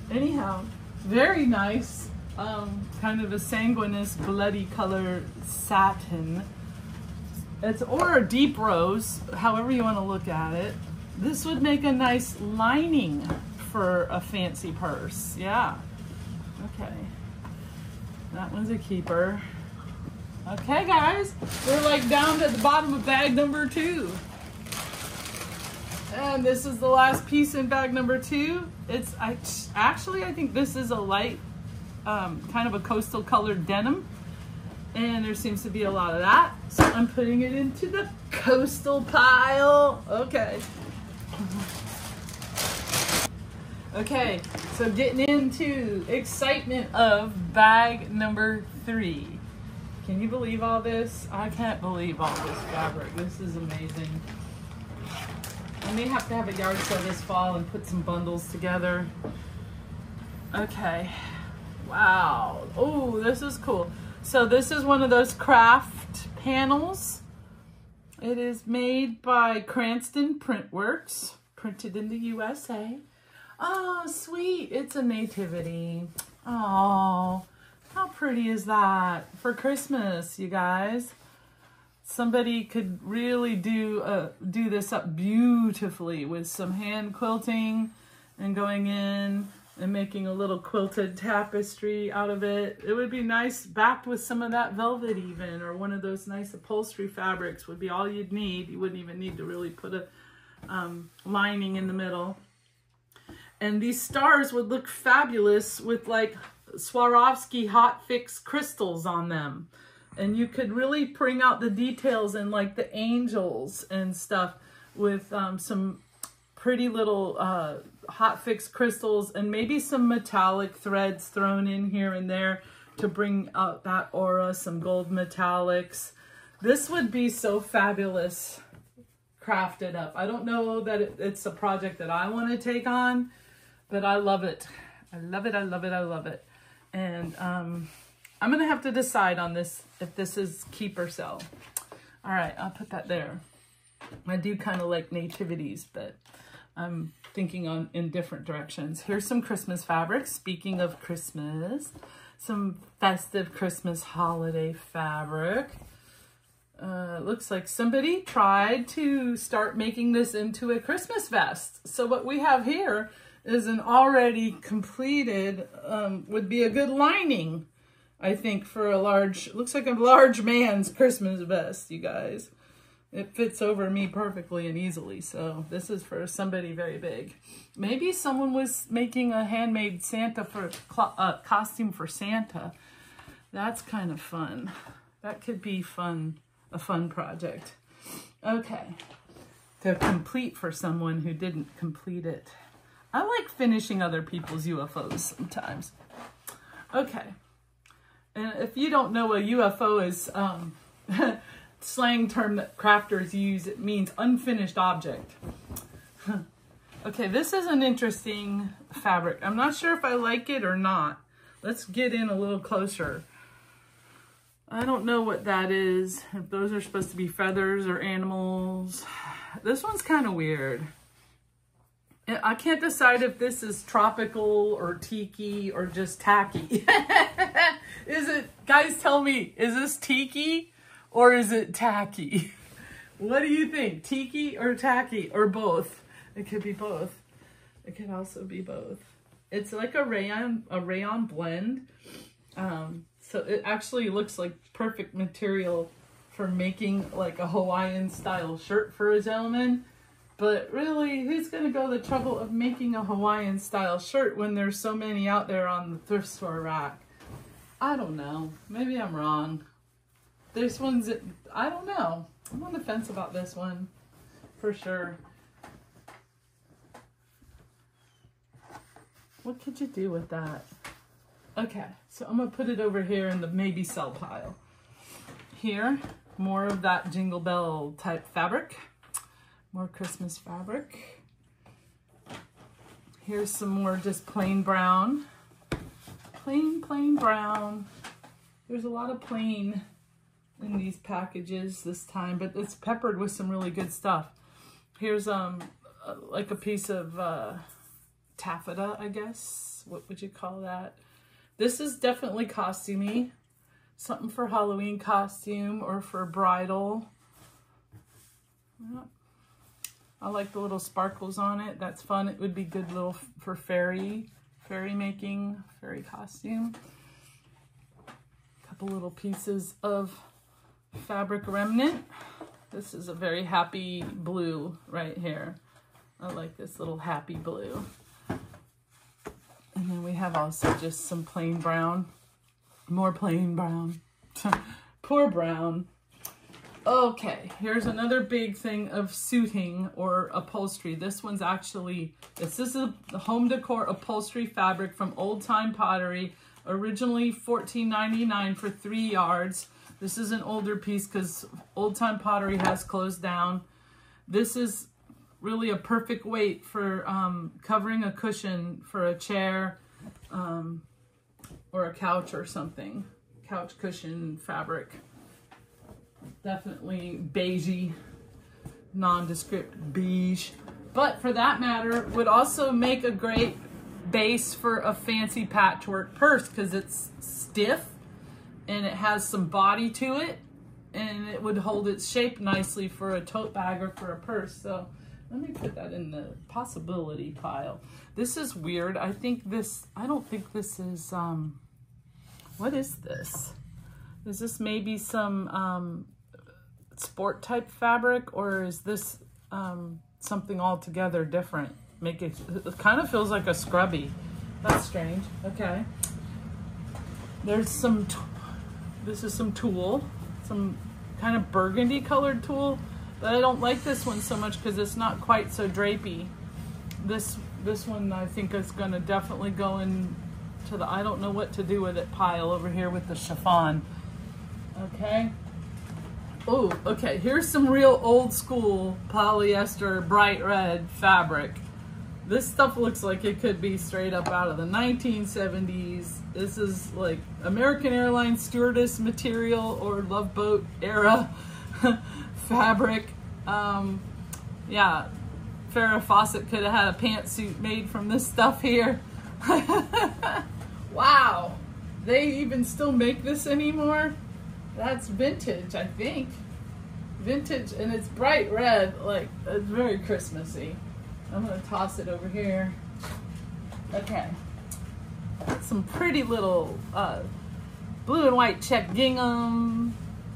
Anyhow, very nice. Kind of a sanguineous bloody color satin. It's or a deep rose, however you want to look at it. This would make a nice lining for a fancy purse. Yeah. Okay. That one's a keeper. Okay, guys, we're like down to the bottom of bag number 2. And this is the last piece in bag number 2. I think this is a light, kind of a coastal colored denim. And there seems to be a lot of that. So I'm putting it into the coastal pile. Okay. Okay, so getting into excitement of bag number 3. Can you believe all this? I can't believe all this fabric. This is amazing. I may have to have a yard sale this fall and put some bundles together. Okay. Wow. Oh, this is cool. So this is one of those craft panels. It is made by Cranston Printworks, printed in the USA. Oh, sweet. It's a nativity. Oh, how pretty is that for Christmas, you guys? Somebody could really do this up beautifully with some hand quilting and going in and making a little quilted tapestry out of it. It would be nice backed with some of that velvet even, or one of those nice upholstery fabrics would be all you'd need. You wouldn't even need to really put a lining in the middle. And these stars would look fabulous with like Swarovski hot fix crystals on them. And you could really bring out the details and like the angels and stuff with some pretty little hot fix crystals and maybe some metallic threads thrown in here and there to bring out that aura, some gold metallics. This would be so fabulous crafted up. I don't know that it's a project that I want to take on, but I love it. I love it, I love it, I love it. And I'm going to have to decide on this, if this is keep or sell. All right, I'll put that there. I do kind of like nativities, but I'm thinking in different directions. Here's some Christmas fabrics. Speaking of Christmas, some festive Christmas holiday fabric. Looks like somebody tried to start making this into a Christmas vest. So what we have here is an already completed, would be a good lining, I think, for a large, looks like a large man's Christmas vest, you guys. It fits over me perfectly and easily, so this is for somebody very big. Maybe someone was making a handmade Santa for costume for Santa. That's kind of fun. That could be fun, a fun project. Okay, to complete for someone who didn't complete it. I like finishing other people's UFOs sometimes. Okay, and if you don't know what UFO is, slang term that crafters use, it means unfinished object. Okay, this is an interesting fabric. I'm not sure if I like it or not. Let's get in a little closer. I don't know what that is, if those are supposed to be feathers or animals. This one's kind of weird. I can't decide if this is tropical or tiki or just tacky. Is it, guys tell me, is this tiki or is it tacky? What do you think? Tiki or tacky or both? It could be both. It could also be both. It's like a rayon blend. So it actually looks like perfect material for making like a Hawaiian style shirt for a gentleman. But really, who's going to go the trouble of making a Hawaiian style shirt when there's so many out there on the thrift store rack? I don't know. Maybe I'm wrong. This one's, I don't know. I'm on the fence about this one, for sure. What could you do with that? Okay, so I'm going to put it over here in the maybe sell pile. Here, more of that Jingle Bell type fabric. More Christmas fabric. Here's some more just plain brown. Plain brown. There's a lot of plain in these packages this time, but it's peppered with some really good stuff. Here's like a piece of taffeta, I guess. What would you call that? This is definitely costumey. Something for Halloween costume or for bridal. Yeah. I like the little sparkles on it. That's fun. It would be good little for fairy making, fairy costume. couple little pieces of fabric remnant. This is a very happy blue right here. I like this little happy blue. And then we have also just some plain brown. More plain brown. Poor brown. Okay, here's another big thing of suiting or upholstery. This one's actually, this is a home decor upholstery fabric from Old Time Pottery. Originally $14.99 for 3 yards. This is an older piece because Old Time Pottery has closed down. This is really a perfect weight for covering a cushion for a chair or a couch or something. Couch cushion fabric. Definitely beigey, nondescript beige. But for that matter, would also make a great base for a fancy patchwork purse because it's stiff and it has some body to it and it would hold its shape nicely for a tote bag or for a purse. So let me put that in the possibility pile. This is weird. I don't think this is, what is this? Is this maybe some sport type fabric, or is this something altogether different? It kind of feels like a scrubby. That's strange. Okay. There's some, this is some tulle, some kind of burgundy colored tulle, but I don't like this one so much because it's not quite so drapey. This one I think is going to definitely go into the I don't know what to do with it pile over here with the chiffon. Okay. Oh, okay. Here's some real old school polyester bright red fabric. This stuff looks like it could be straight up out of the 1970s. This is like American Airlines stewardess material or Love Boat era fabric. Yeah, Farrah Fawcett could have had a pantsuit made from this stuff here. Wow, they even still make this anymore? That's vintage, I think. Vintage, and it's bright red, like it's very Christmassy. I'm gonna toss it over here. Okay. Some pretty little blue and white check gingham,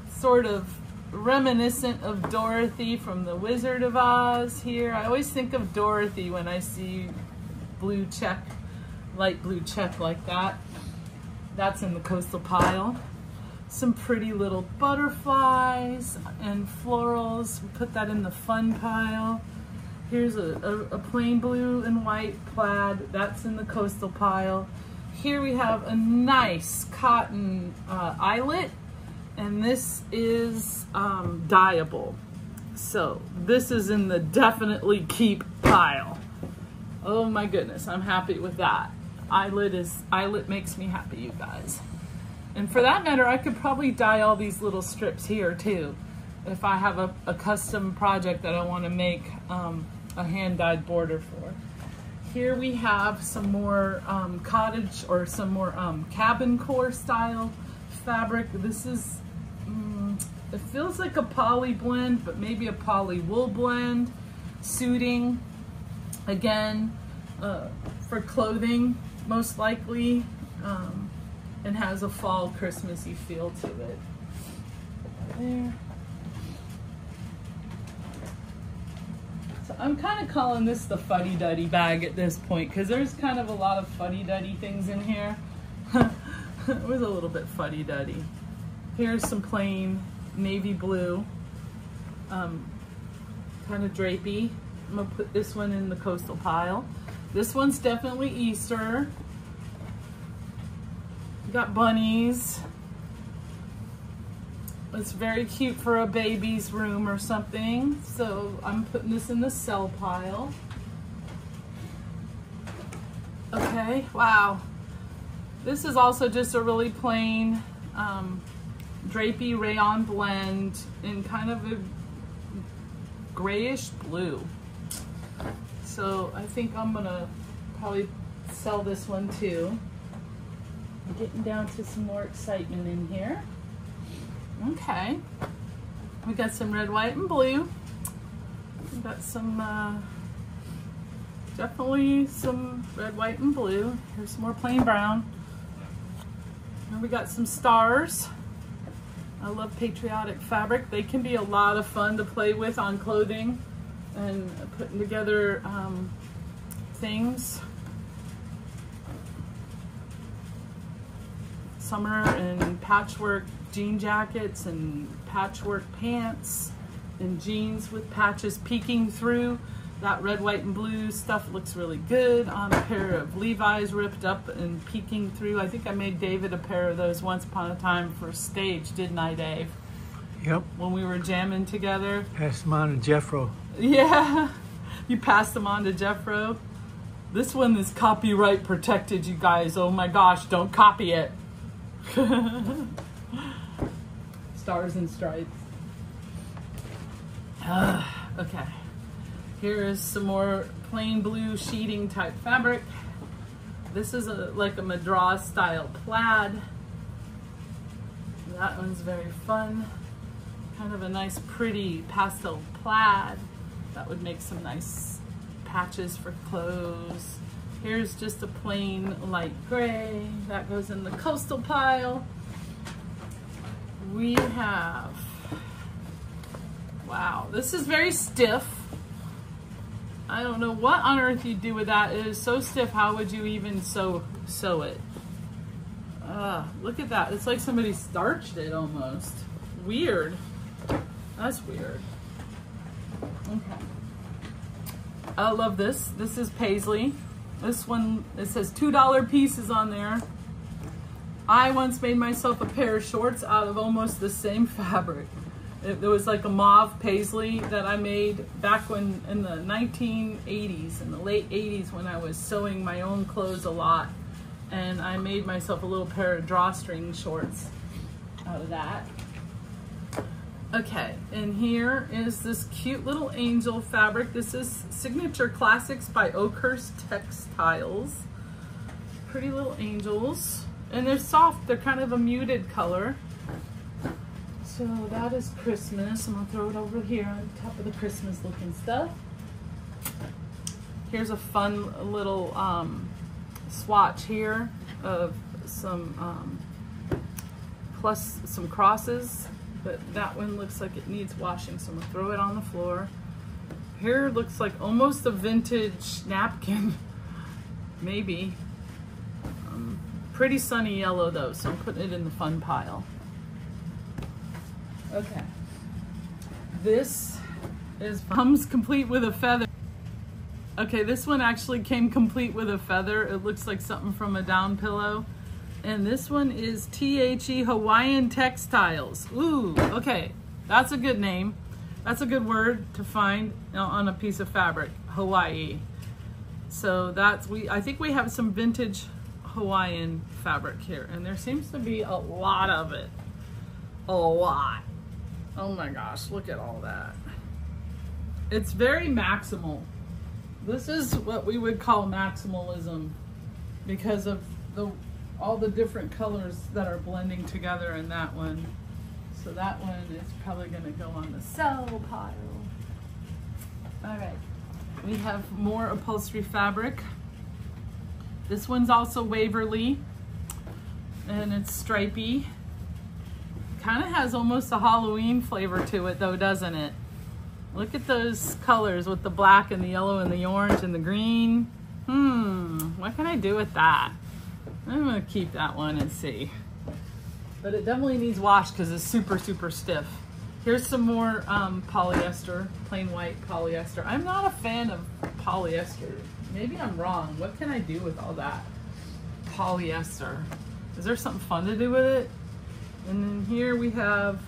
sort of reminiscent of Dorothy from The Wizard of Oz here. I always think of Dorothy when I see blue check, light blue check like that. That's in the coastal pile. Some pretty little butterflies and florals. We put that in the fun pile. Here's a plain blue and white plaid. That's in the coastal pile. Here we have a nice cotton eyelet, and this is dyeable. So this is in the definitely keep pile. Oh my goodness, I'm happy with that. Eyelet makes me happy, you guys. And for that matter, I could probably dye all these little strips here too, if I have a custom project that I want to make a hand-dyed border for. Here we have some more cottage or some more cabin core style fabric. This is, it feels like a poly blend, but maybe a poly wool blend. Suiting, again, for clothing, most likely. And has a fall Christmassy feel to it. There. So I'm kind of calling this the fuddy-duddy bag at this point because there's kind of a lot of fuddy-duddy things in here. It was a little bit fuddy-duddy. Here's some plain navy blue, kind of drapey. I'm gonna put this one in the coastal pile. This one's definitely Easter. Got bunnies. It's very cute for a baby's room or something. So I'm putting this in the sell pile. Okay, wow. This is also just a really plain drapey rayon blend in kind of a grayish blue. So I think I'm gonna probably sell this one too. I'm getting down to some more excitement in here. Okay. We got some red, white, and blue. We got some, definitely some red, white, and blue. Here's some more plain brown. And we got some stars. I love patriotic fabric. They can be a lot of fun to play with on clothing and putting together things. Summer and patchwork jean jackets and patchwork pants and jeans with patches peeking through. That red, white, and blue stuff looks really good on a pair of Levi's ripped up and peeking through. I think I made David a pair of those once upon a time for stage, didn't I, Dave? Yep. When we were jamming together. Passed them on to Jeffro. Yeah, you passed them on to Jeffro. This one is copyright protected, you guys. Oh my gosh, don't copy it. Stars and stripes. Okay. Here is some more plain blue sheeting type fabric. This is like a madras style plaid. That one's very fun. Kind of a nice pretty pastel plaid. That would make some nice patches for clothes. Here's just a plain light gray. That goes in the coastal pile. We have, wow, this is very stiff. I don't know what on earth you do with that. It is so stiff. How would you even sew it? Look at that. It's like somebody starched it almost. Weird. That's weird. Okay. I love this. This is paisley. This one, it says $2 pieces on there. I once made myself a pair of shorts out of almost the same fabric. There was like a mauve paisley that I made back when in the 1980s, in the late 80s, when I was sewing my own clothes a lot. And I made myself a little pair of drawstring shorts out of that. Okay, and here is this cute little angel fabric. This is Signature Classics by Oakhurst Textiles. Pretty little angels. And they're soft, they're kind of a muted color. So that is Christmas. I'm gonna throw it over here on top of the Christmas looking stuff. Here's a fun little swatch here of some plus some crosses, but that one looks like it needs washing, so I'm gonna throw it on the floor. Here looks like almost a vintage napkin, maybe. Pretty sunny yellow though, so I'm putting it in the fun pile. Okay, this comes complete with a feather. Okay, this one actually came complete with a feather. It looks like something from a down pillow. And this one is THC Hawaiian Textiles. Ooh, okay, that's a good name. That's a good word to find on a piece of fabric, Hawaii. So that's, I think we have some vintage Hawaiian fabric here, and there seems to be a lot of it. A lot. Oh my gosh, look at all that. It's very maximal. This is what we would call maximalism because of all the different colors that are blending together in that one. So that one is probably gonna go on the sell pile. All right, we have more upholstery fabric. This one's also Waverly, and it's stripy. Kind of has almost a Halloween flavor to it though, doesn't it? Look at those colors with the black and the yellow and the orange and the green. What can I do with that? I'm gonna keep that one and see. But it definitely needs wash because it's super, super stiff. Here's some more polyester, plain white polyester. I'm not a fan of polyester. Maybe I'm wrong. What can I do with all that polyester? Is there something fun to do with it? And then here we have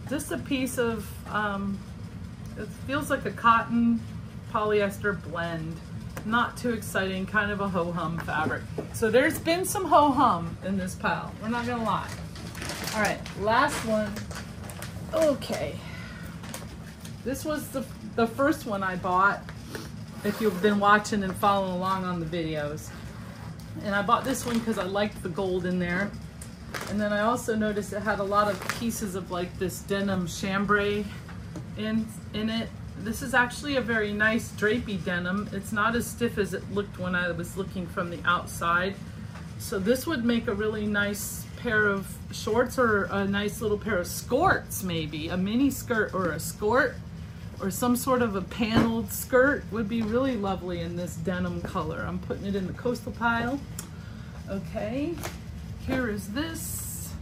just a piece of, it feels like a cotton polyester blend. Not too exciting, kind of a ho-hum fabric. So there's been some ho-hum in this pile. We're not gonna lie. All right, last one. Okay. This was the first one I bought, if you've been watching and following along on the videos. And I bought this one because I liked the gold in there. And then I also noticed it had a lot of pieces of like this denim chambray in it. This is actually a very nice drapey denim. It's not as stiff as it looked when I was looking from the outside. So this would make a really nice pair of shorts or a nice little pair of skirts, maybe. A mini skirt or a skirt or some sort of a paneled skirt would be really lovely in this denim color. I'm putting it in the coastal pile. Okay, here is this.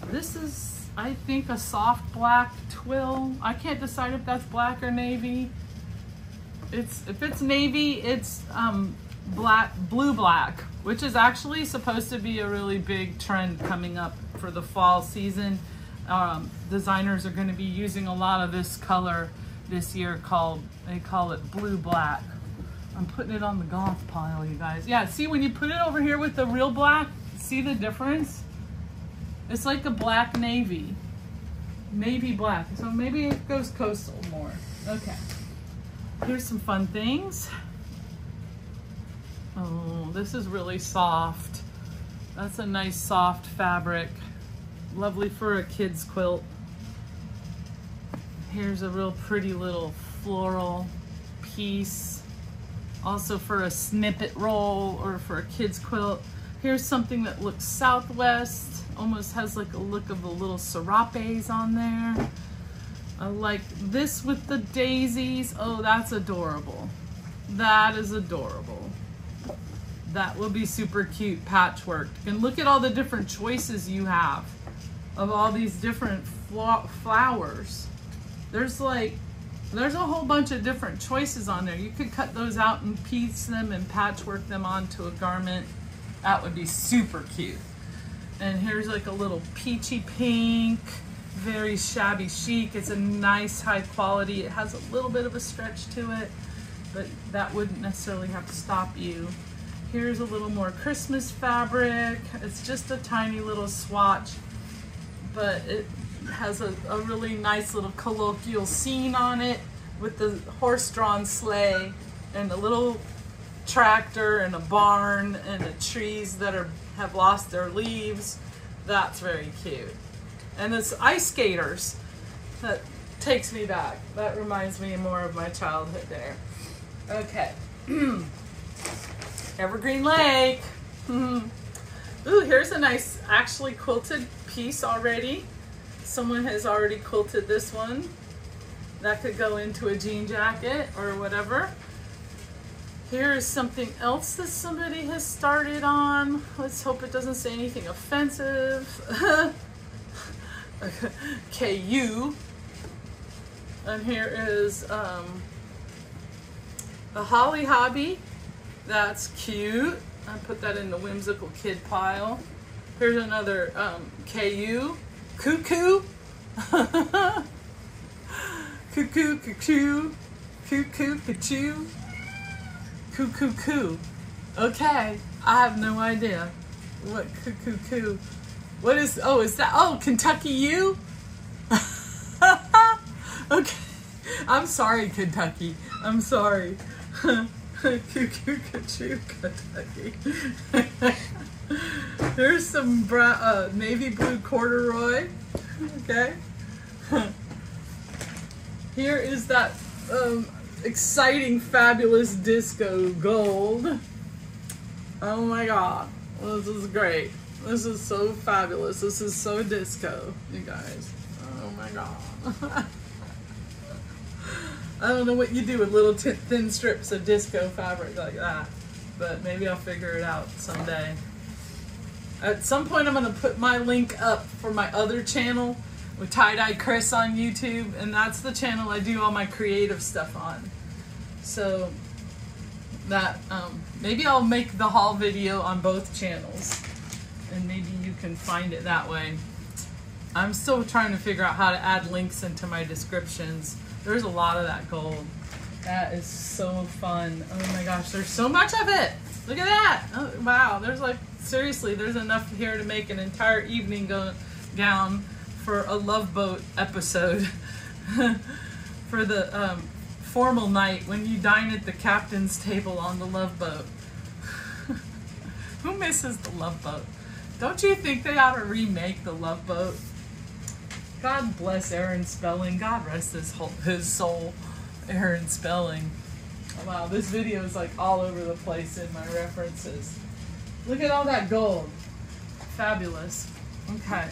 This is, I think, a soft black twill. I can't decide if that's black or navy. If it's navy, it's blue black, which is actually supposed to be a really big trend coming up for the fall season. Designers are going to be using a lot of this color this year they call it blue black. I'm putting it on the goth pile, you guys. Yeah, see when you put it over here with the real black, see the difference? It's like a black navy black. So maybe it goes coastal more. Okay. Here's some fun things. Oh, this is really soft. That's a nice soft fabric. Lovely for a kid's quilt. Here's a real pretty little floral piece. Also for a snippet roll or for a kid's quilt. Here's something that looks Southwest. Almost has like a look of the little serapes on there. I like this with the daisies. Oh, that's adorable. That is adorable. That will be super cute patchwork. And look at all the different choices you have of all these different flowers. There's a whole bunch of different choices on there. You could cut those out and piece them and patchwork them onto a garment. That would be super cute. And here's like a little peachy pink, very shabby chic. It's a nice high quality. It has a little bit of a stretch to it, but that wouldn't necessarily have to stop you. Here's a little more Christmas fabric. It's just a tiny little swatch, but it has a really nice little colloquial scene on it with the horse-drawn sleigh and a little tractor and a barn and the trees that have lost their leaves. That's very cute. And it's ice skaters. That takes me back. That reminds me more of my childhood there. Okay. Evergreen Lake. Ooh, here's a nice actually quilted piece already. Someone has already quilted this one. That could go into a jean jacket or whatever. Here is something else that somebody has started on. Let's hope it doesn't say anything offensive. KU. And here is a Holly Hobby. That's cute. I put that in the whimsical kid pile. Here's another KU. Cuckoo. Cuckoo, cuckoo. Cuckoo, cuckoo. Cuckoo, coo. Okay, I have no idea what cuckoo, coo. What is, oh, is that, oh, Kentucky U? Okay, I'm sorry, Kentucky. I'm sorry. Cuckoo, cuckoo, Kentucky. Here's some brown, navy blue corduroy. Okay. Here is that exciting, fabulous disco gold. Oh my God, this is great. This is so fabulous. This is so disco, you guys. Oh my God. I don't know what you do with little thin strips of disco fabric like that, but maybe I'll figure it out someday. At some point I'm gonna put my link up for my other channel with Tie-Dye Chris on YouTube, and that's the channel I do all my creative stuff on. So that, maybe I'll make the haul video on both channels, and maybe you can find it that way. I'm still trying to figure out how to add links into my descriptions. There's a lot of that gold. That is so fun. Oh my gosh, there's so much of it. Look at that. Oh, wow, there's like, seriously, there's enough here to make an entire evening gown for a Love Boat episode. For the formal night when you dine at the captain's table on the Love Boat. Who misses the Love Boat? Don't you think they ought to remake the Love Boat? God bless Aaron Spelling. God rest his soul, Aaron Spelling. Oh, wow, this video is like all over the place in my references. Look at all that gold. Fabulous. Okay.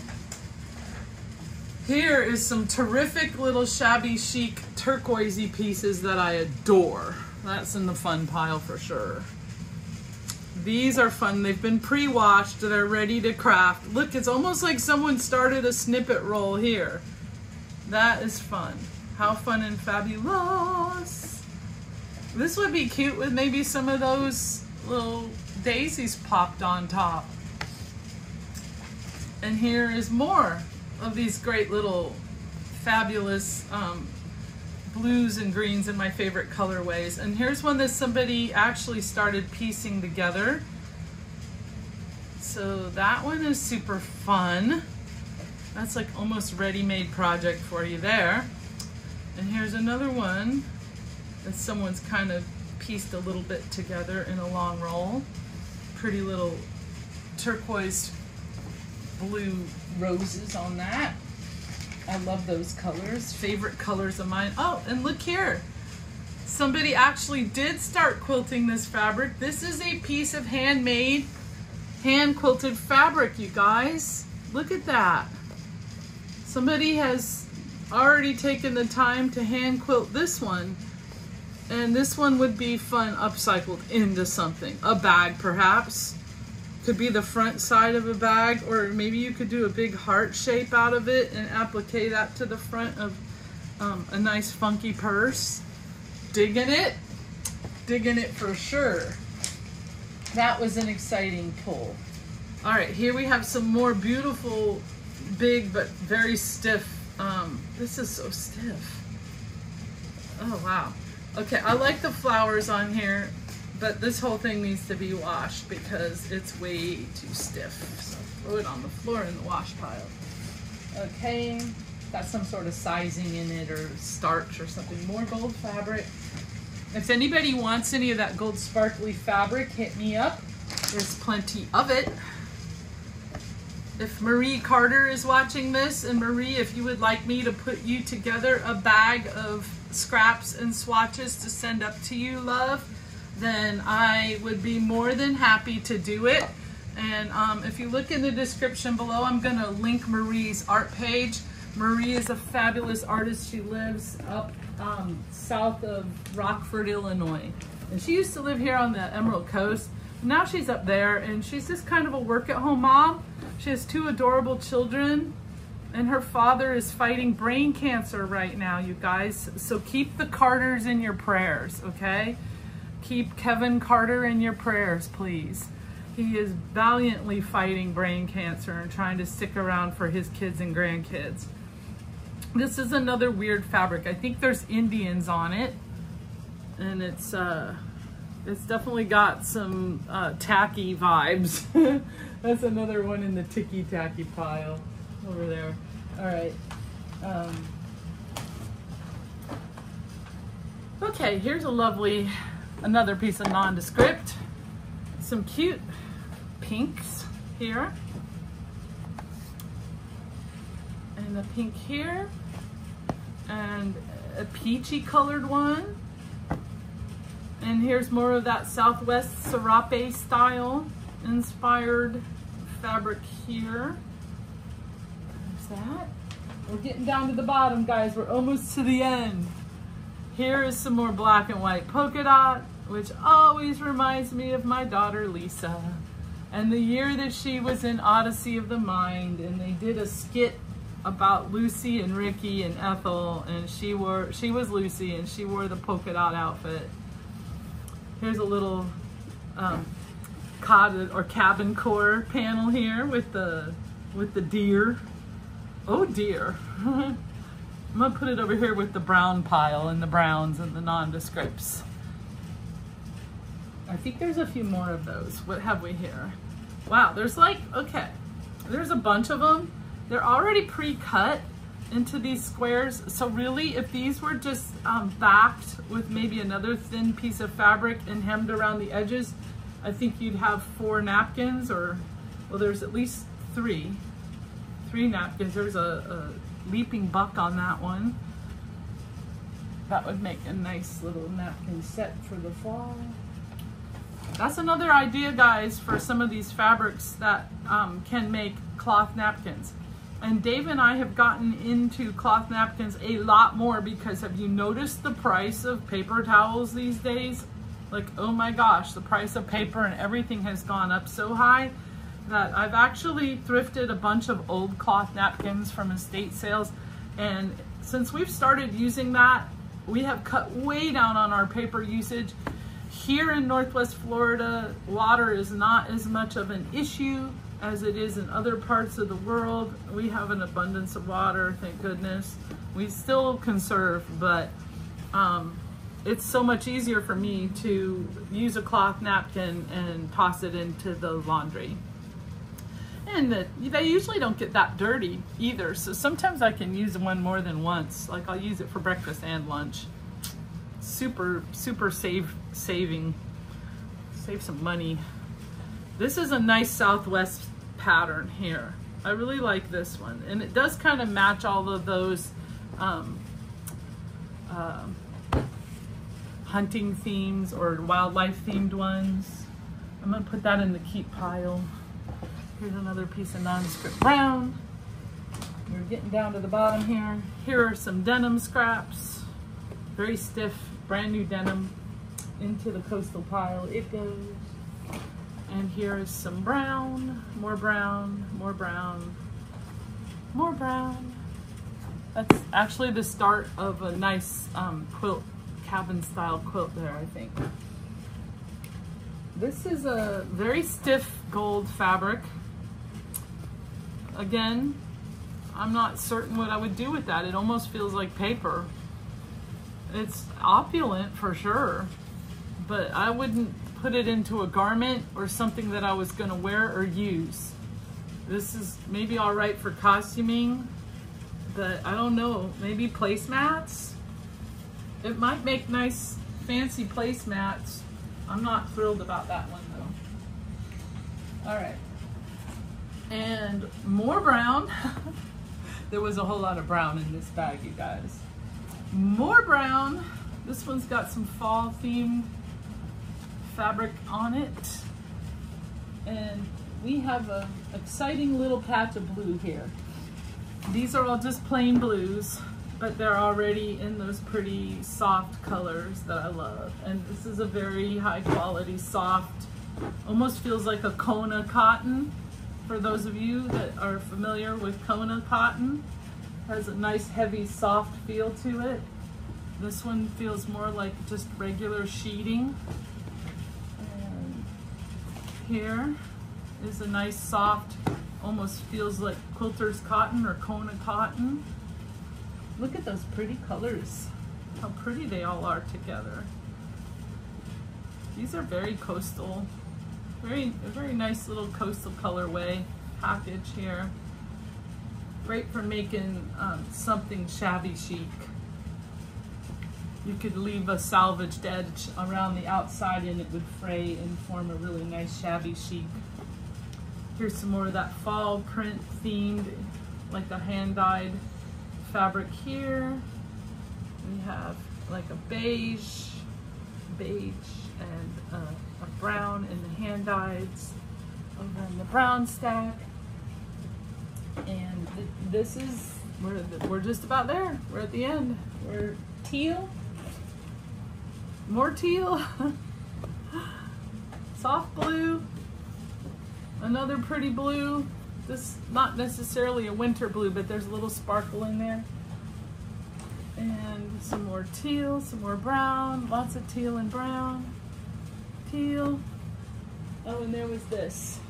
Here is some terrific little shabby chic turquoisey pieces that I adore. That's in the fun pile for sure. These are fun. They've been pre-washed. They're ready to craft. Look, it's almost like someone started a snippet roll here. That is fun. How fun and fabulous. This would be cute with maybe some of those little daisies popped on top. And here is more of these great little fabulous blues and greens in my favorite colorways. And here's one that somebody actually started piecing together. So that one is super fun. That's like almost ready-made project for you there. And here's another one that someone's kind of pieced a little bit together in a long roll. Pretty little turquoise blue roses on that. I love those colors. Favorite colors of mine. Oh, and look here. Somebody actually did start quilting this fabric. This is a piece of handmade, hand-quilted fabric, you guys. Look at that. Somebody has already taken the time to hand quilt this one. And this one would be fun upcycled into something. A bag, perhaps. Could be the front side of a bag, or maybe you could do a big heart shape out of it and applique that to the front of a nice funky purse. Digging it for sure. That was an exciting pull. All right, here we have some more beautiful, big but very stiff. This is so stiff. Oh wow. Okay, I like the flowers on here. But this whole thing needs to be washed because it's way too stiff. So throw it on the floor in the wash pile. Okay, got some sort of sizing in it or starch or something. More gold fabric. If anybody wants any of that gold sparkly fabric, hit me up. There's plenty of it. If Marie Carter is watching this, and Marie, if you would like me to put you together a bag of scraps and swatches to send up to you, love, then I would be more than happy to do it. And if you look in the description below, I'm gonna link Marie's art page. Marie is a fabulous artist. She lives up south of Rockford, Illinois. And she used to live here on the Emerald Coast. Now she's up there, and she's just kind of a work-at-home mom. She has 2 adorable children, and her father is fighting brain cancer right now, you guys. So keep the Carters in your prayers, okay? Keep Kevin Carter in your prayers, please. He is valiantly fighting brain cancer and trying to stick around for his kids and grandkids. This is another weird fabric. I think there's Indians on it, and it's definitely got some tacky vibes. That's another one in the ticky-tacky pile over there. All right. Okay, here's a lovely, another piece of nondescript. Some cute pinks here. And a pink here. And a peachy colored one. And here's more of that Southwest serape style inspired fabric here. There's that. We're getting down to the bottom, guys. We're almost to the end. Here is some more black and white polka dot, which always reminds me of my daughter Lisa and the year that she was in Odyssey of the Mind, and they did a skit about Lucy and Ricky and Ethel, and she was Lucy and she wore the polka dot outfit. Here's a little cottage or cabin core panel here with the deer. Oh dear. I'm gonna put it over here with the brown pile and the browns and the nondescripts. I think there's a few more of those. What have we here? Wow, there's like, okay, there's a bunch of them. They're already pre-cut into these squares. So really, if these were just backed with maybe another thin piece of fabric and hemmed around the edges, I think you'd have 4 napkins, or, well, there's at least 3 napkins. There's a leaping buck on that one. That would make a nice little napkin set for the fall. That's another idea, guys, for some of these fabrics that can make cloth napkins. And Dave and I have gotten into cloth napkins a lot more because have you noticed the price of paper towels these days? Like, oh my gosh, the price of paper and everything has gone up so high that I've actually thrifted a bunch of old cloth napkins from estate sales. And since we've started using that, we have cut way down on our paper usage. Here in Northwest Florida, water is not as much of an issue as it is in other parts of the world. We have an abundance of water, thank goodness. We still conserve, but it's so much easier for me to use a cloth napkin and toss it into the laundry. And they usually don't get that dirty either, so sometimes I can use one more than once. Like I'll use it for breakfast and lunch. Super saving. Save some money. This is a nice Southwest pattern here. I really like this one, and it does kind of match all of those hunting themes or wildlife themed ones. I'm gonna put that in the keep pile. Here's another piece of nondescript brown. We're getting down to the bottom here. Here are some denim scraps. Very stiff, brand new denim. Into the coastal pile it goes. And here is some brown, more brown, more brown, more brown. That's actually the start of a nice quilt, cabin style quilt there, I think. This is a very stiff gold fabric. Again, I'm not certain what I would do with that. It almost feels like paper. It's opulent for sure, but I wouldn't put it into a garment or something that I was gonna wear or use. This is maybe all right for costuming, but I don't know, maybe placemats? It might make nice fancy placemats. I'm not thrilled about that one though. All right, and more brown. There was a whole lot of brown in this bag, you guys. More brown. This one's got some fall themed fabric on it. And we have an exciting little patch of blue here. These are all just plain blues, but they're already in those pretty soft colors that I love. And this is a very high quality, soft, almost feels like a Kona cotton. For those of you that are familiar with Kona cotton, has a nice heavy soft feel to it. This one feels more like just regular sheeting. And here is a nice soft, almost feels like quilter's cotton or Kona cotton. Look at those pretty colors, how pretty they all are together. These are very coastal, very nice little coastal colorway package here. Great for making something shabby chic. You could leave a salvaged edge around the outside and it would fray and form a really nice shabby chic. Here's some more of that fall print themed, like a hand-dyed fabric here. We have like a beige, and a brown in the hand-dyeds over in the brown stack. And this is, we're just about there. We're at the end. We're teal. More teal. Soft blue. Another pretty blue. This not necessarily a winter blue, but there's a little sparkle in there. And some more teal, some more brown. Lots of teal and brown. Teal. Oh, and there was this.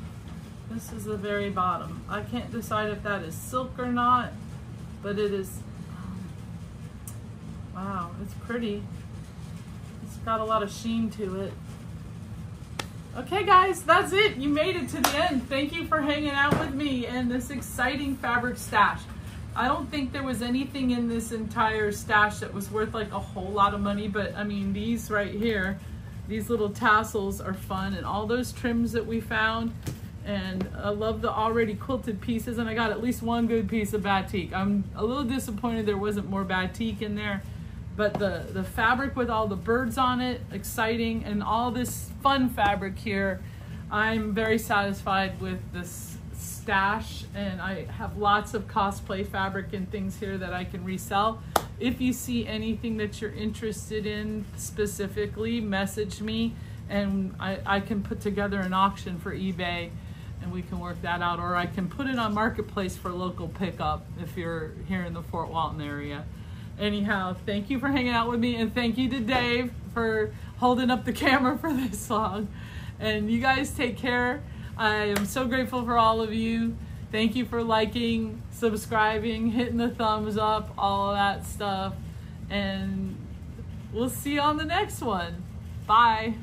This is the very bottom. I can't decide if that is silk or not, but it is, wow, it's pretty. It's got a lot of sheen to it. Okay guys, that's it. You made it to the end. Thank you for hanging out with me and this exciting fabric stash. I don't think there was anything in this entire stash that was worth like a whole lot of money, but I mean, these right here, these little tassels are fun, and all those trims that we found. And I love the already quilted pieces, and I got at least one good piece of batik. I'm a little disappointed there wasn't more batik in there, But the fabric with all the birds on it, exciting, and all this fun fabric here, I'm very satisfied with this stash, and I have lots of cosplay fabric and things here that I can resell. If you see anything that you're interested in specifically, message me, and I can put together an auction for eBay, and we can work that out, or I can put it on Marketplace for local pickup if you're here in the Fort Walton area. Anyhow, thank you for hanging out with me, and thank you to Dave for holding up the camera for this long. And you guys take care. I am so grateful for all of you. Thank you for liking, subscribing, hitting the thumbs up, all of that stuff. And we'll see you on the next one. Bye.